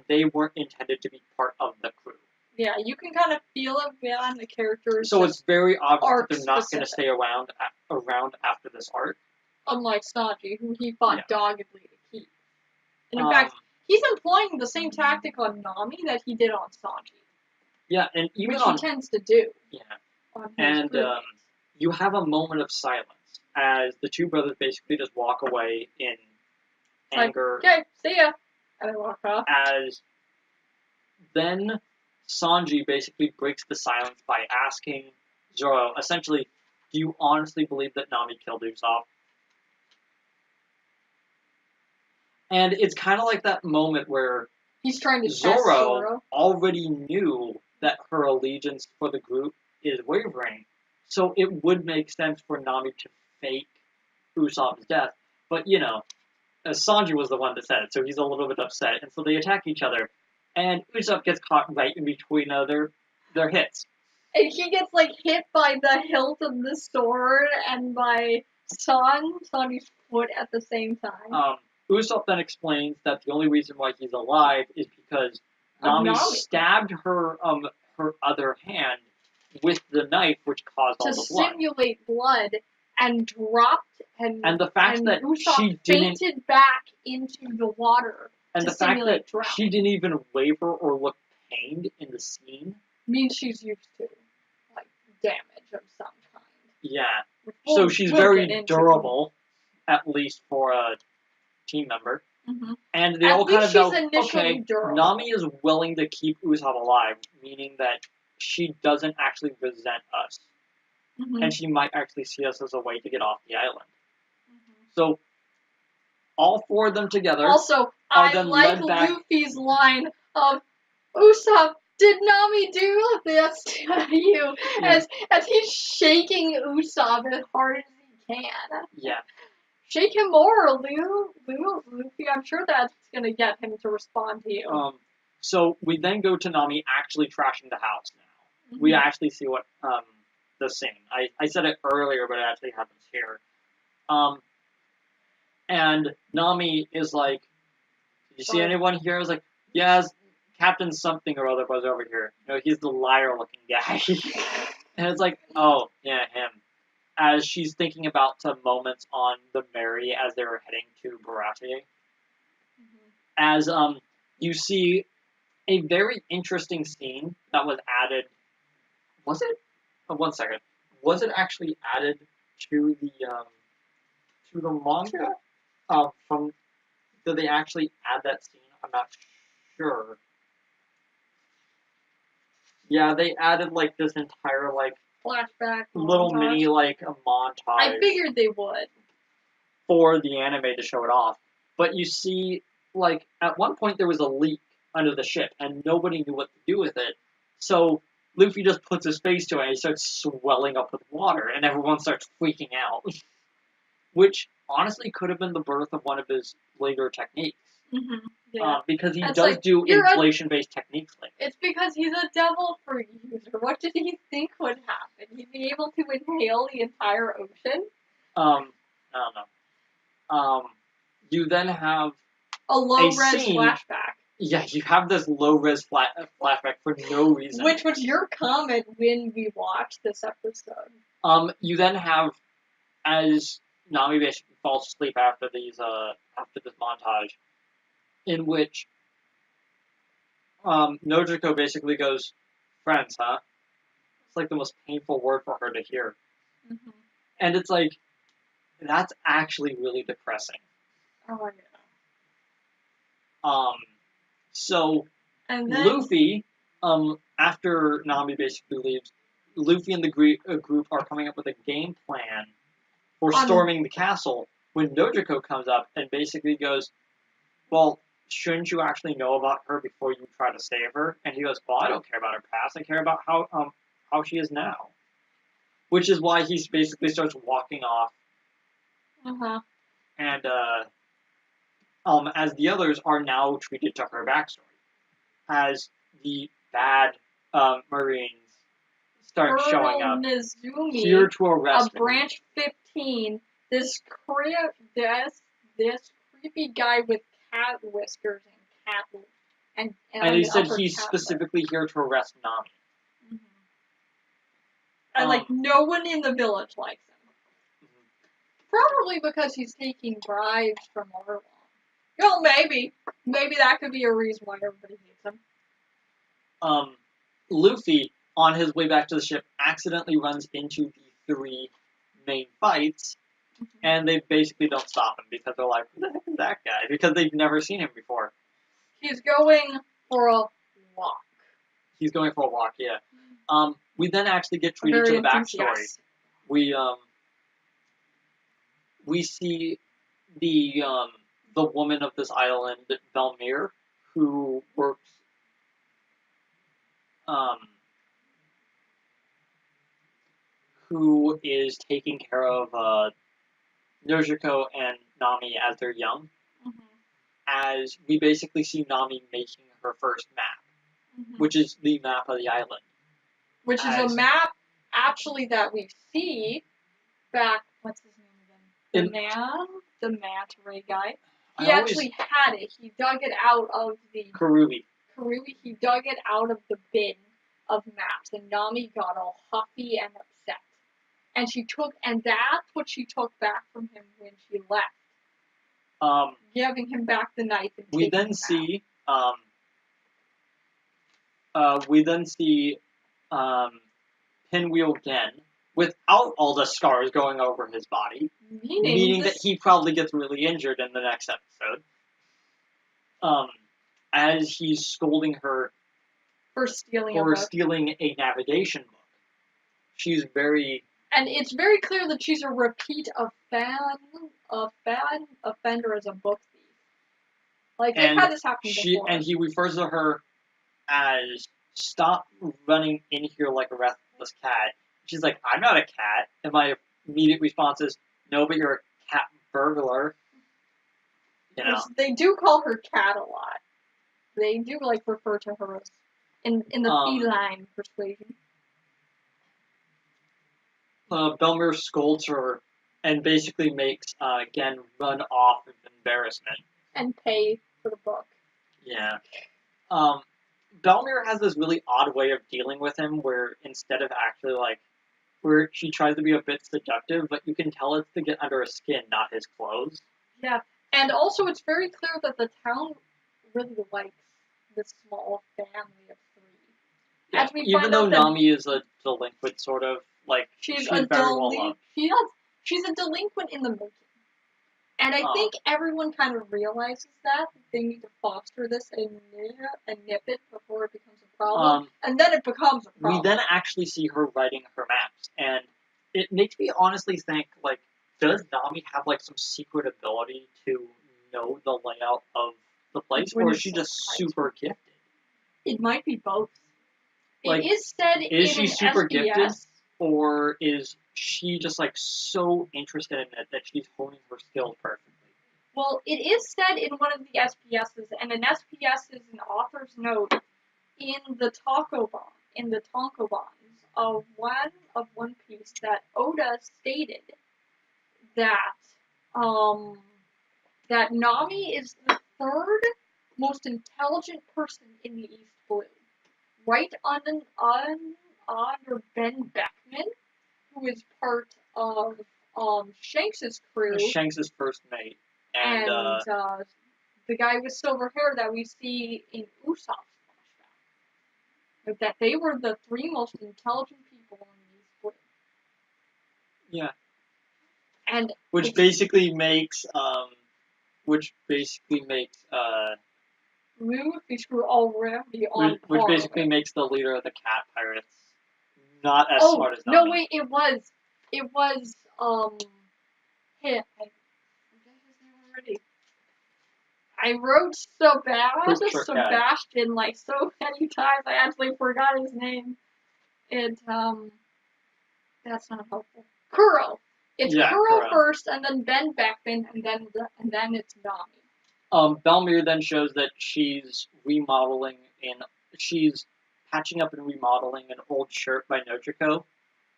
they weren't intended to be part of the crew. Yeah, you can kind of feel it beyond the characters. So it's very obvious that they're not going to stay around after this arc. Unlike Sanji, who he fought doggedly to keep. And in fact, he's employing the same tactic on Nami that he did on Sanji. Yeah, and even which he tends to do. Yeah. And you have a moment of silence as the two brothers basically just walk away in anger. Okay, see ya. And they walk off. As then Sanji basically breaks the silence by asking Zoro, essentially, do you honestly believe that Nami killed Usopp? And it's kind of like that moment where he's trying to Zoro already knew that her allegiance for the group is wavering, so it would make sense for Nami to fake Usopp's death. But, Sanji was the one that said it, so he's a little bit upset, and so they attack each other, and Usopp gets caught right in between their hits. And he gets, hit by the hilt of the sword and by Sanji's foot at the same time. Usopp then explains that the only reason why he's alive is because Nami stabbed her other hand with the knife, which caused all the blood. To simulate blood, and dropped, and the fact that Usopp she didn't fainted back into the water. And the fact that she didn't even waver or look pained in the scene means she's used to damage of some kind. Yeah. So she's very durable, at least for a team member. Mm-hmm. And they all kind of go, okay, Nami is willing to keep Usopp alive, meaning that she doesn't actually resent us. and she might actually see us as a way to get off the island. So, all four of them together. Also, I like Luffy's line of, Usopp, did Nami do this to you? Yeah. As he's shaking Usopp as hard as he can. Yeah. Shake him more, Luffy. I'm sure that's gonna get him to respond to you. So we then go to Nami actually trashing the house now. We actually see what the scene. I said it earlier, but it actually happens here. And Nami is like, did you see anyone here? I was like, yes, Captain something or other was over here. You know, he's the liar-looking guy. And it's like, oh, yeah, him. As she's thinking about some moments on the Mary as they were heading to Baratie. As you see a very interesting scene that was added. Was it? Oh, 1 second. Was it actually added to the manga? Did they actually add that scene? I'm not sure. Yeah, they added like this entire like flashback little montage. Mini like a montage. I figured they would for the anime to show it off. But you see, like at one point there was a leak under the ship, and nobody knew what to do with it. So Luffy just puts his face to it, and he starts swelling up with water, and everyone starts freaking out. Which honestly could have been the birth of one of his later techniques. Yeah. Because he does do inflation-based techniques later. It's because he's a devil fruit user. What did he think would happen? He'd be able to inhale the entire ocean? I don't know. You then have a low-res flashback. Yeah, you have this low-res flashback for no reason. Which was your comment when we watched this episode. You then have, as Nami basically falls asleep after this montage, in which Nojiko basically goes, friends, huh? It's like the most painful word for her to hear. And it's like, that's actually really depressing. Oh, yeah. So, and then, Luffy, after Nami basically leaves, Luffy and the group are coming up with a game plan for storming the castle when Nojiko comes up and basically goes, well, shouldn't you actually know about her before you try to save her? And he goes, well, I don't care about her past. I care about how she is now. Which is why he basically starts walking off. And, as the others are now treated to her backstory. As the bad, Marines start showing up. Nizumi, here to arrest a branch 15, this creepy guy with cat whiskers and he said he's specifically here to arrest Nami. And like no one in the village likes him. Probably because he's taking bribes from Arlong. Well, maybe that could be a reason why everybody hates him. Luffy, on his way back to the ship, accidentally runs into the three main fights, and they basically don't stop him because they're like, who the heck is that guy? Because they've never seen him before. He's going for a walk. He's going for a walk, yeah. We then actually get treated to the backstory. We see the woman of this island, Velmir, who works who is taking care of Nojiko and Nami as they're young. As we basically see Nami making her first map, which is the map of the island. Which is a map, actually, that we see back, what's his name again? The manta ray guy. He actually had it. He dug it out of the... Karubi, he dug it out of the bin of maps, and Nami got all huffy and upset. And that's what she took back from him when she left. Giving him back the knife and we then see Pinwheel Gen without all the scars going over his body, meaning that he probably gets really injured in the next episode. As he's scolding her for stealing a navigation book. She's very And it's very clear that she's a repeat offender as a book thief. Like, they've had this happen before. And he refers to her as, stop running in here like a restless cat. She's like, I'm not a cat. And my immediate response is, no, but you're a cat burglar. You know? They do call her cat a lot. They do, like, refer to her as, in the feline persuasion. Belmer scolds her and basically makes Gen run off of embarrassment. And pay for the book. Yeah. Belmer has this really odd way of dealing with him where instead of actually, like, where she tries to be a bit seductive, but you can tell it's to get under his skin, not his clothes. Yeah. And also, it's very clear that the town really likes this small family of three. Yeah, even though Nami is a delinquent, sort of, like, she's very well loved. She's a delinquent in the making. And I think everyone kind of realizes that. They need to foster this and nip it before it becomes a problem. And then it becomes a problem. We then actually see her writing her maps. And it makes me honestly think, like, does Nami have, like, some secret ability to know the layout of the place? Or is she just super gifted? It might be both. Like, it is said is she super SPS, gifted? Or is she just, like, so interested in it that she's honing her skills perfectly? Well, it is said in one of the SPSs, and an SPS is an author's note in the tankobons of One Piece, that Oda stated that that Nami is the third most intelligent person in the East Blue, right under Ben Beckman, who is part of Shanks' crew. Shanks' first mate. And the guy with silver hair that we see in Usopp's flashback. That they were the three most intelligent people in the East Blue. Yeah. And which basically makes Luffy screw already on which par. basically makes the leader of the cat pirates not as smart as Nami. No, wait, it was I forget his name already. I wrote Sebastian like so many times I actually forgot his name. That's not helpful. Kuro. It's Kuro first, and then Ben Beckman, and then it's Nami. Belmir then shows that she's patching up and remodeling an old shirt by Notrico,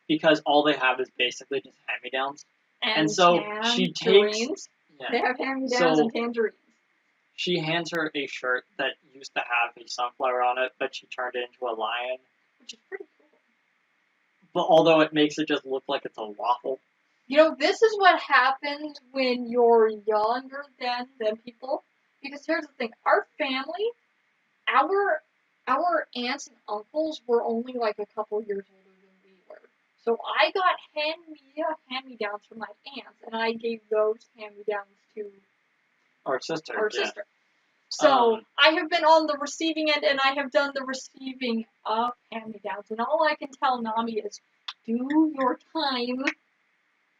because all they have is basically just hand-me-downs. And so she takes... Yeah. They have hand-me-downs and tangerines. She hands her a shirt that used to have a sunflower on it, but she turned it into a lion. Which is pretty cool. But although it makes it just look like it's a waffle. You know, this is what happens when you're younger than people. Because here's the thing, our family, our aunts and uncles were only like a couple years older than we were. So I got hand-me-downs from my aunts, and I gave those hand-me-downs to our sister. So I have been on the receiving end, and I have done the receiving of hand-me-downs. And all I can tell Nami is, do your time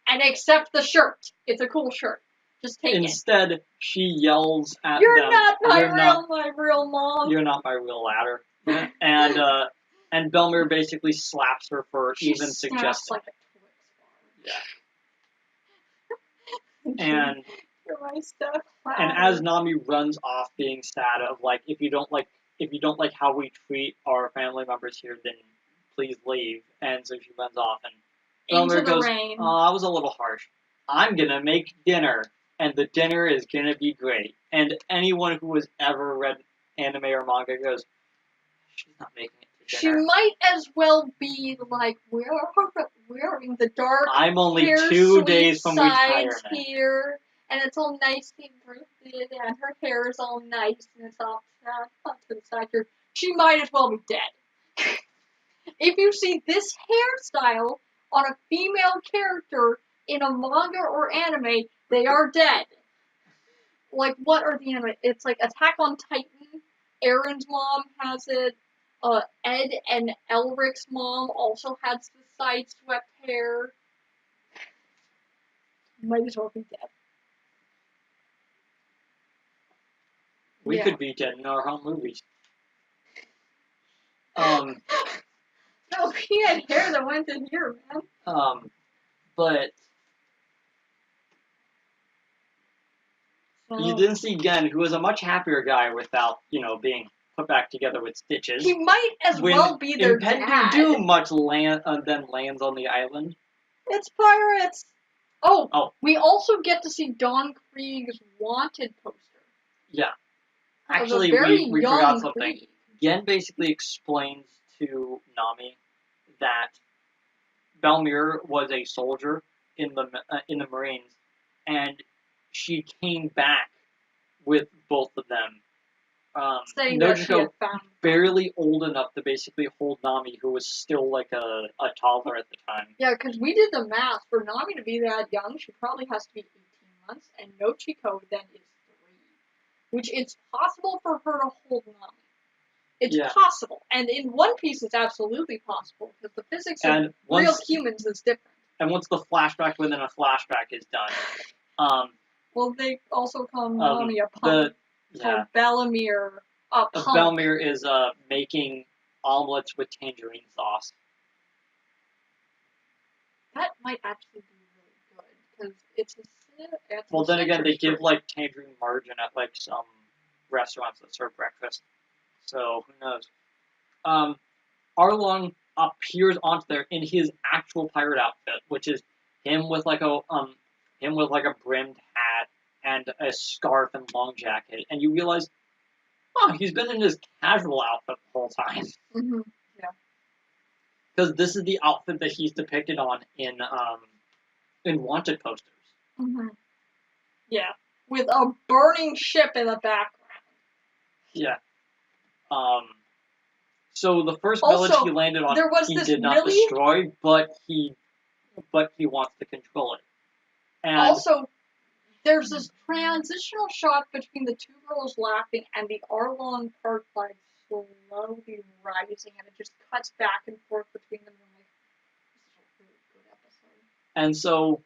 and accept the shirt. It's a cool shirt. Just take it. Instead, she yells at them. You're not my real mom. You're not my real ladder. And Belmir basically slaps her for even suggesting. Like a yeah. And as Nami runs off, being sad of like, if you don't like how we treat our family members here, then please leave. And so she runs off, and Belmir goes, "Oh, I was a little harsh. I'm gonna make dinner, and the dinner is gonna be great." And anyone who has ever read anime or manga goes, "She's not making it to dinner. She might as well be like, wearing the dark. I'm only 2 days from retirement here, and it's all nicely braided, and her hair is all nice, and it's all to the side here. She might as well be dead." If you see this hairstyle on a female character in a manga or anime, they are dead. Like, what are the anime? It's like Attack on Titan. Aaron's mom has it. Ed and Elric's mom also had the side-swept hair. Might as well be dead. We could be dead in our home movies. No, he had hair that went in here, man. But you didn't see Gen, who was a much happier guy without, being put back together with stitches. He might as well be their impending dad. doom then lands on the island. It's pirates! Oh, we also get to see Don Krieg's wanted poster. Yeah. Actually, we forgot something. Krieg. Gen basically explains to Nami that Belmir was a soldier in the Marines, and she came back with both of them. Saying that she had found barely old enough to basically hold Nami, who was still like a toddler at the time. Yeah, because we did the math. For Nami to be that young, she probably has to be 18 months, and Nochiko then is 3. Which it's possible for her to hold Nami. It's possible. And in One Piece, it's absolutely possible, because the physics of real humans is different. And once the flashback within a flashback is done... well, they also call Nami a punk. So Belmir a punk. Belmir is making omelets with tangerine sauce. That might actually be really good, because it's well, then again, they give, like, tangerine margarine at, like, some restaurants that serve breakfast. So, who knows? Arlong appears onto there in his actual pirate outfit, which is him with, like, a brimmed hat and a scarf and long jacket. And you realize, he's been in his casual outfit the whole time. Mm-hmm. Yeah. Because this is the outfit that he's depicted on in wanted posters. Mm-hmm. Yeah, with a burning ship in the background. Yeah. So the first village he landed on, he did not destroy, but he wants to control it. And also, there's this transitional shot between the two girls laughing and the Arlong Park flag slowly rising, and it just cuts back and forth between them. And I'm like, this is a really good episode. And so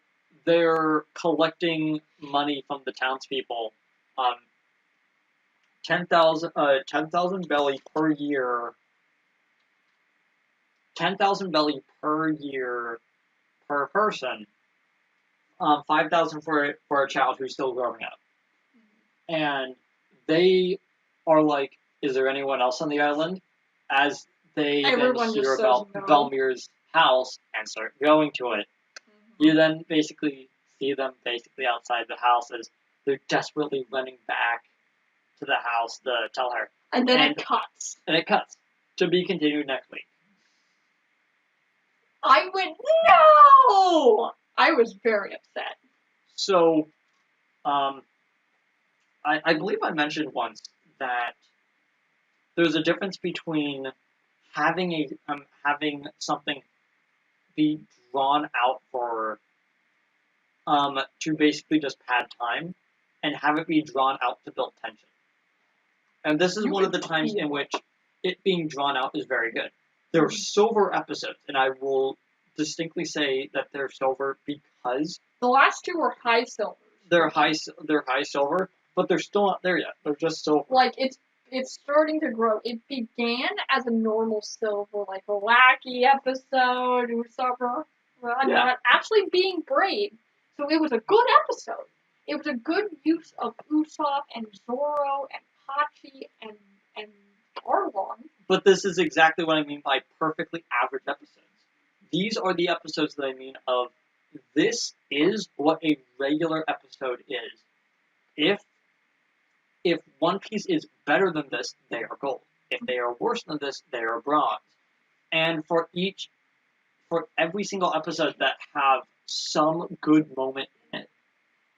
they're collecting money from the townspeople. 10,000 belly per year. 10,000 belly per year per person. 5,000 for a child who's still growing up. Mm-hmm. And they are like, is there anyone else on the island? As they then hear about Belmir's house and start going to it. Mm-hmm. You then basically see them outside the house as they're desperately running back to the house to tell her. And then it cuts. And it cuts. To be continued next week. I went, no! I was very upset. So, I believe I mentioned once that there's a difference between having something be drawn out for to basically just pad time, and have it be drawn out to build tension. And this is one of the times in which it being drawn out is very good. There are silver episodes, and I will distinctly say that they're silver because the last two were high silver. They're high silver, but they're still not there yet. They're just silver. Like it's starting to grow. It began as a normal silver, like a wacky episode, Usopp not actually being brave. So it was a good episode. It was a good use of Usopp and Zoro and Hachi and Arlong. But this is exactly what I mean by perfectly average episodes. These are the episodes that I mean of, this is what a regular episode is. If One Piece is better than this, they are gold. If they are worse than this, they are bronze. And for every single episode that have some good moment in it,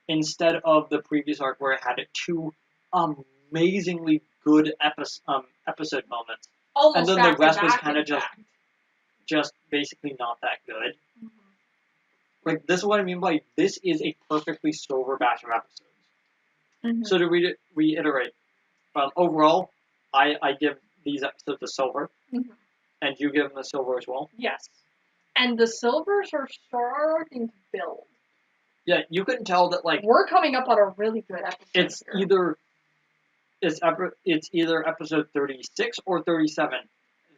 instead of the previous arc where it had 2 amazingly good episode moments. Almost and then the rest was kind of just basically not that good. Mm-hmm. Like, this is what I mean by, this is a perfectly silver batch of episodes. Mm-hmm. So to reiterate, overall, I give these episodes a silver. Mm-hmm. And you give them a silver as well? Yes. And the silvers are starting to build. Yeah, you can tell that, like... We're coming up on a really good episode It's here. It's either episode 36 or 37.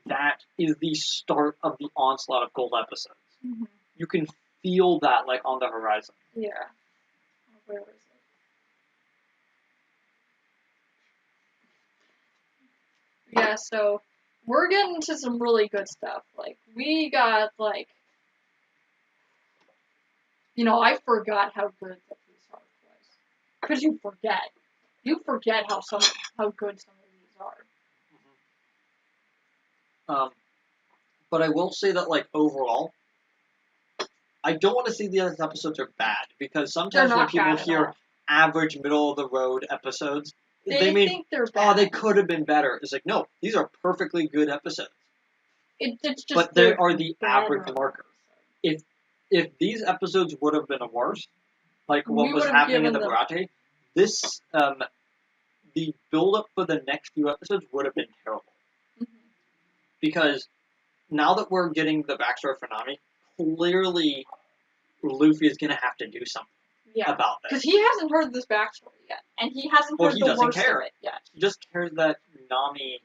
That is the start of the onslaught of gold episodes. Mm-hmm. You can feel that, like, on the horizon. Yeah. Where is it? Yeah, so we're getting into some really good stuff. Like, we got, like... You know, I forgot how good the police arc was. Because you forget. You forget how good some of these are. Mm-hmm. But I will say that, like, overall, I don't want to say the other episodes are bad, because sometimes when people hear average, middle-of-the-road episodes, they think they're bad. Oh, they could have been better. It's like, no, these are perfectly good episodes. It's just but they are the average marker. If these episodes would have been worse, like what was happening in the Barate, this the build-up for the next few episodes would have been terrible. Mm-hmm. Because now that we're getting the backstory for Nami, clearly Luffy is going to have to do something about this. Because he hasn't heard this backstory yet, and he hasn't heard the worst of it yet. He just cares that Nami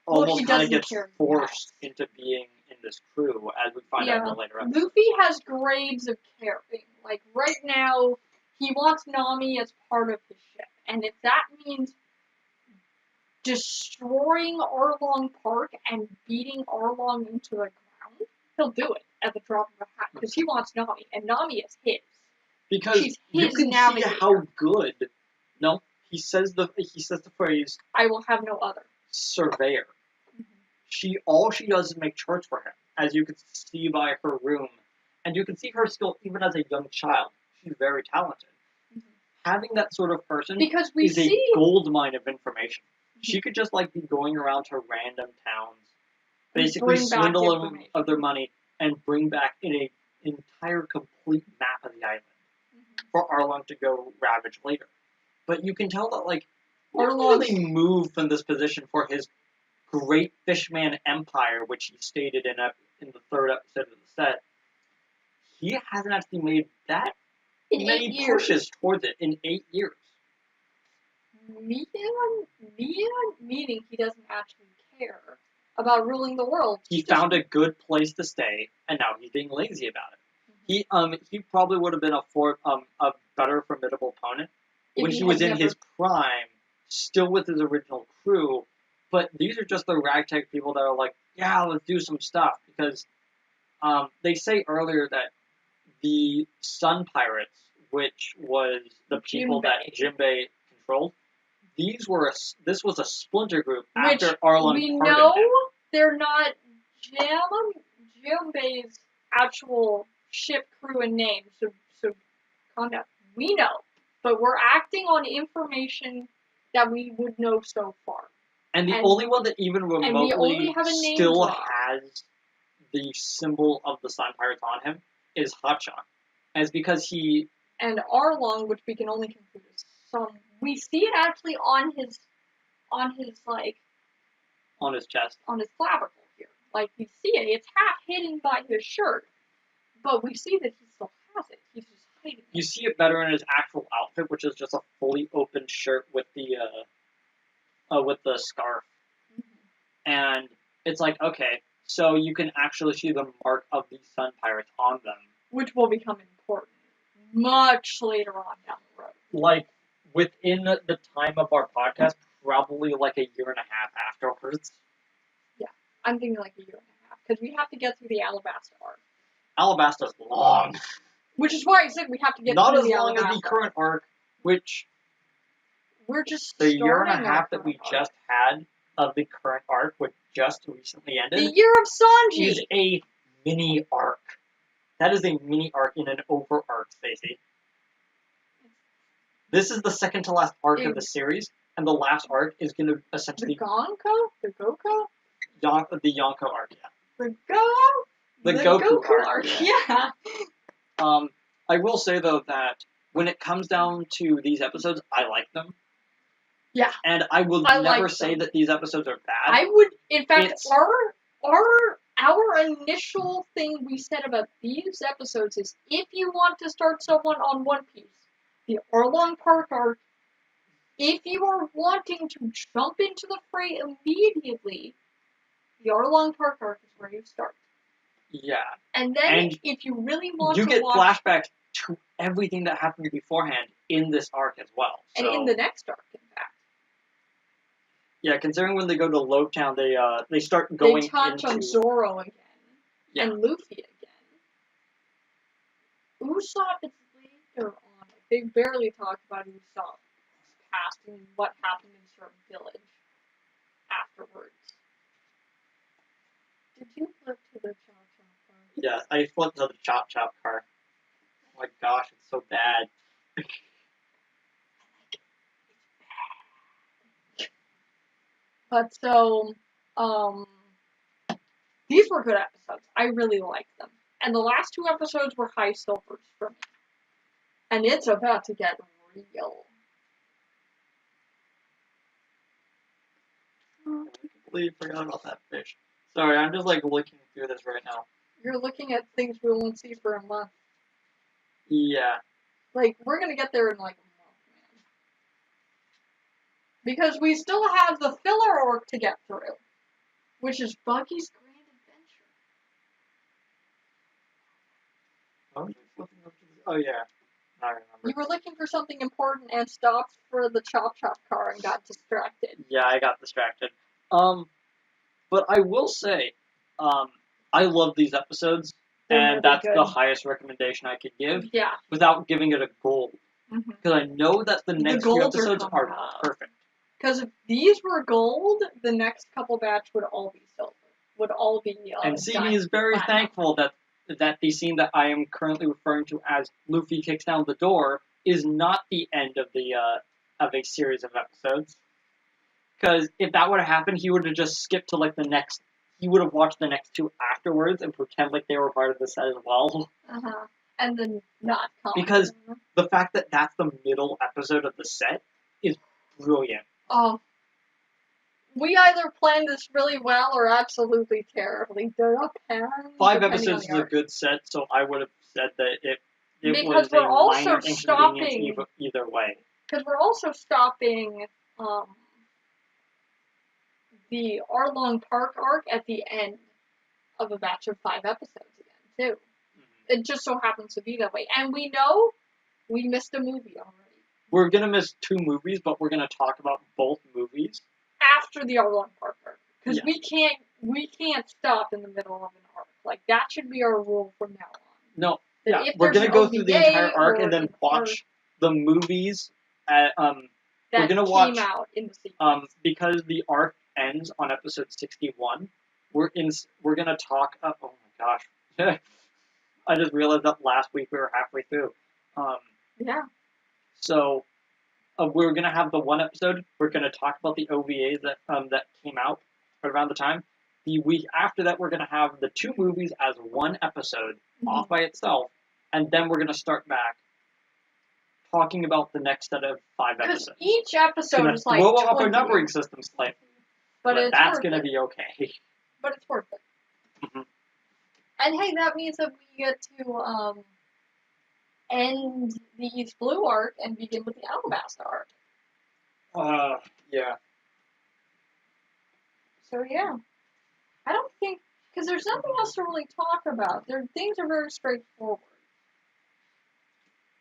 almost kind of gets forced into being in this crew, as we find out in the later episodes. Luffy has grades of caring. Like, right now, he wants Nami as part of his ship. And if that means destroying Arlong Park and beating Arlong into the ground, he'll do it at the drop of a hat. Because he wants Nami, and Nami is his. Because you can see how good... No, he says the phrase... I will have no other. Surveyor. All she does is make charts for him, as you can see by her room. And you can see her skill even as a young child. She's very talented. Mm-hmm. Having that sort of person is a gold mine of information. Mm-hmm. She could just like be going around to random towns, basically swindle them of their money, and bring back an entire complete map of the island for Arlong to go ravage later. But you can tell that like Arlong really moved from this position for his great Fishman empire, which he stated in the third episode of the set. He hasn't actually made that many pushes towards it in 8 years. Meaning he doesn't actually care about ruling the world. He found a good place to stay, and now he's being lazy about it. Mm-hmm. He probably would have been a better formidable opponent when he was in his prime, still with his original crew. But these are just the ragtag people that are like, yeah, let's do some stuff. Because they say earlier that the Sun Pirates, which was the people that Jinbei controlled, this was a splinter group after Arlong Park. We know they're not Jinbei's actual ship crew and name, so conduct. We know. But we're acting on information that we would know so far. And the only one that even remotely still has the symbol of the Sun Pirates on him is Hotshot. And it's because he... And Arlong, which we can only conclude is some... We see it actually on his like... On his chest. On his clavicle here. Like, we see it. It's half hidden by his shirt. But we see that he still has it. He's just hiding it. You see it better in his actual outfit, which is just a fully open shirt with the scarf. Mm-hmm. And it's like, okay, so you can actually see the mark of the Sun Pirates on them. Which will become important much later on down the road. Like, within the time of our podcast, probably like a year and a half afterwards. Yeah, I'm thinking like a year and a half. Because we have to get through the Alabasta arc. Alabasta's long. Which is why I said we have to get through the Alabasta. Not as long as the current arc, which... We're just the year and a half that we just had of the current arc, which just recently ended. The year of Sanji is a mini arc. That is a mini arc in an over arc, Stacey. This is the second to last arc of the series, and the last arc is going to essentially... The Gonko? The Goko? The Yonko arc, yeah. The Goku arc, yeah. I will say, though, that when it comes down to these episodes, I like them. Yeah. And I will never say that these episodes are bad. I would, in fact, our our initial thing we said about these episodes is if you want to start someone on One Piece, the Arlong Park arc, if you are wanting to jump into the fray immediately, the Arlong Park arc is where you start. Yeah. And then if you really want to watch... You get flashbacks to everything that happened beforehand in this arc as well. So... And in the next arc, in fact. Yeah, considering when they go to Lobetown, they start going into... They touch on Zoro again. Yeah. And Luffy again. Usopp is later on. They barely talk about Usopp's past and what happened in certain village afterwards. Did you flip to the Chop Chop car? Yeah, I flipped to the Chop Chop car. Oh my gosh, it's so bad. But so, these were good episodes. I really liked them. And the last two episodes were high silvers for me. And it's about to get real. I completely forgot about that fish. Sorry, I'm just like looking through this right now. You're looking at things we won't see for a month. Yeah. Like, we're gonna get there in like a month, man. Because we still have the filler arc to get through. Which is Buggy's Grand Adventure. Oh yeah. I remember. You were looking for something important and stopped for the Chop Chop car and got distracted. Yeah, I got distracted. But I will say, I love these episodes, and that's the highest recommendation I could give. Yeah. Without giving it a gold. Because I know that the next few episodes are perfect. Because if these were gold, the next couple batch would all be silver. Would all be and CB is very thankful that the scene that I am currently referring to as Luffy kicks down the door is not the end of a series of episodes. Because if that would have happened, he would have just skipped to like the next. He would have watched the next two afterwards and pretend like they were part of the set as well. And then not comment. Because the fact that that's the middle episode of the set is brilliant. Oh. We either planned this really well or absolutely terribly. Depends. 5 episodes is a good set, so I would have said that it because was a minor inconvenience either way. Because we're also stopping the Arlong Park arc at the end of a batch of 5 episodes again, too. It just so happens to be that way. And we know we missed a movie already. We're going to miss 2 movies, but we're going to talk about both movies after the Arlong Park arc. Because we can't stop in the middle of an arc. Like, that should be our rule from now on. No, yeah, we're going to go through the entire arc and then watch the movies. We're going to watch out in the sequence. Because the arc ends on episode 61. We're going to talk. Oh my gosh, I just realized that last week we were halfway through. Yeah. So we're going to have the one episode. We're going to talk about the OVAs that came out around the time. The week after that, we're going to have the 2 movies as one episode off by itself, and then we're going to start back talking about the next set of 5 episodes. Because each episode is like blow up our numbering system slightly, but that's going to be okay. But it's worth it. And hey, that means that we get to end the East Blue arc and begin with the Alabasta arc. Yeah. So yeah, I don't think because there's nothing else to really talk about. Things are very straightforward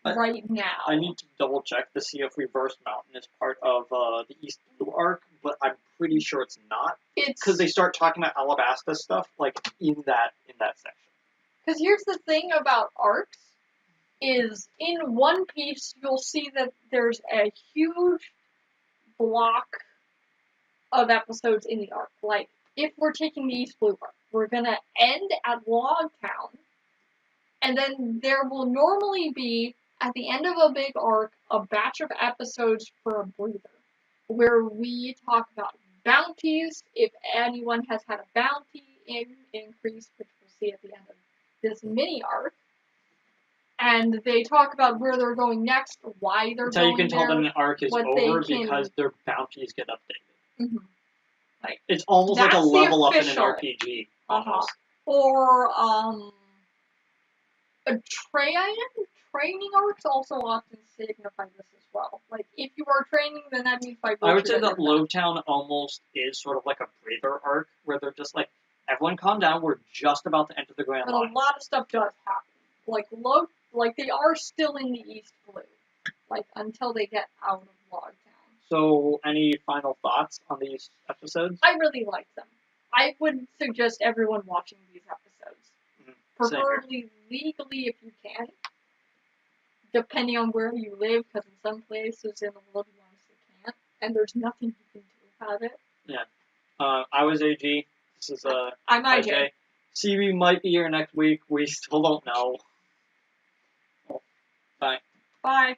right now. I need to double check to see if Reverse Mountain is part of the East Blue arc, but I'm pretty sure it's not. Because they start talking about Alabasta stuff like in that section. Because here's the thing about arcs. Is in One Piece, you'll see that there's a huge block of episodes in the arc. Like, if we're taking the East Blue arc, we're going to end at Log Town, and then there will normally be, at the end of a big arc, a batch of episodes for a breather, where we talk about bounties, if anyone has had a bounty increase, which we'll see at the end of this mini arc. And they talk about where they're going next, why they're going there. So you can tell that an arc is over because their bounties get updated. Like, it's almost like a level up in an RPG, almost. For training arcs also often signify this as well. Like, if you are training, then that means by virtue I would say that you're Lowtown almost is sort of like a breather arc, where they're just like, everyone calm down, we're just about to enter the Grand But Line. a lot of stuff does happen. Like they are still in the East Blue. Like, until they get out of Logtown. So, any final thoughts on these episodes? I really like them. I would suggest everyone watching these episodes. Preferably legally if you can. Depending on where you live, because in some places in the world you honestly can't. And there's nothing you can do about it. Yeah. I was AG. This is I'm IJ. CB might be here next week. We still don't know. Bye. Bye.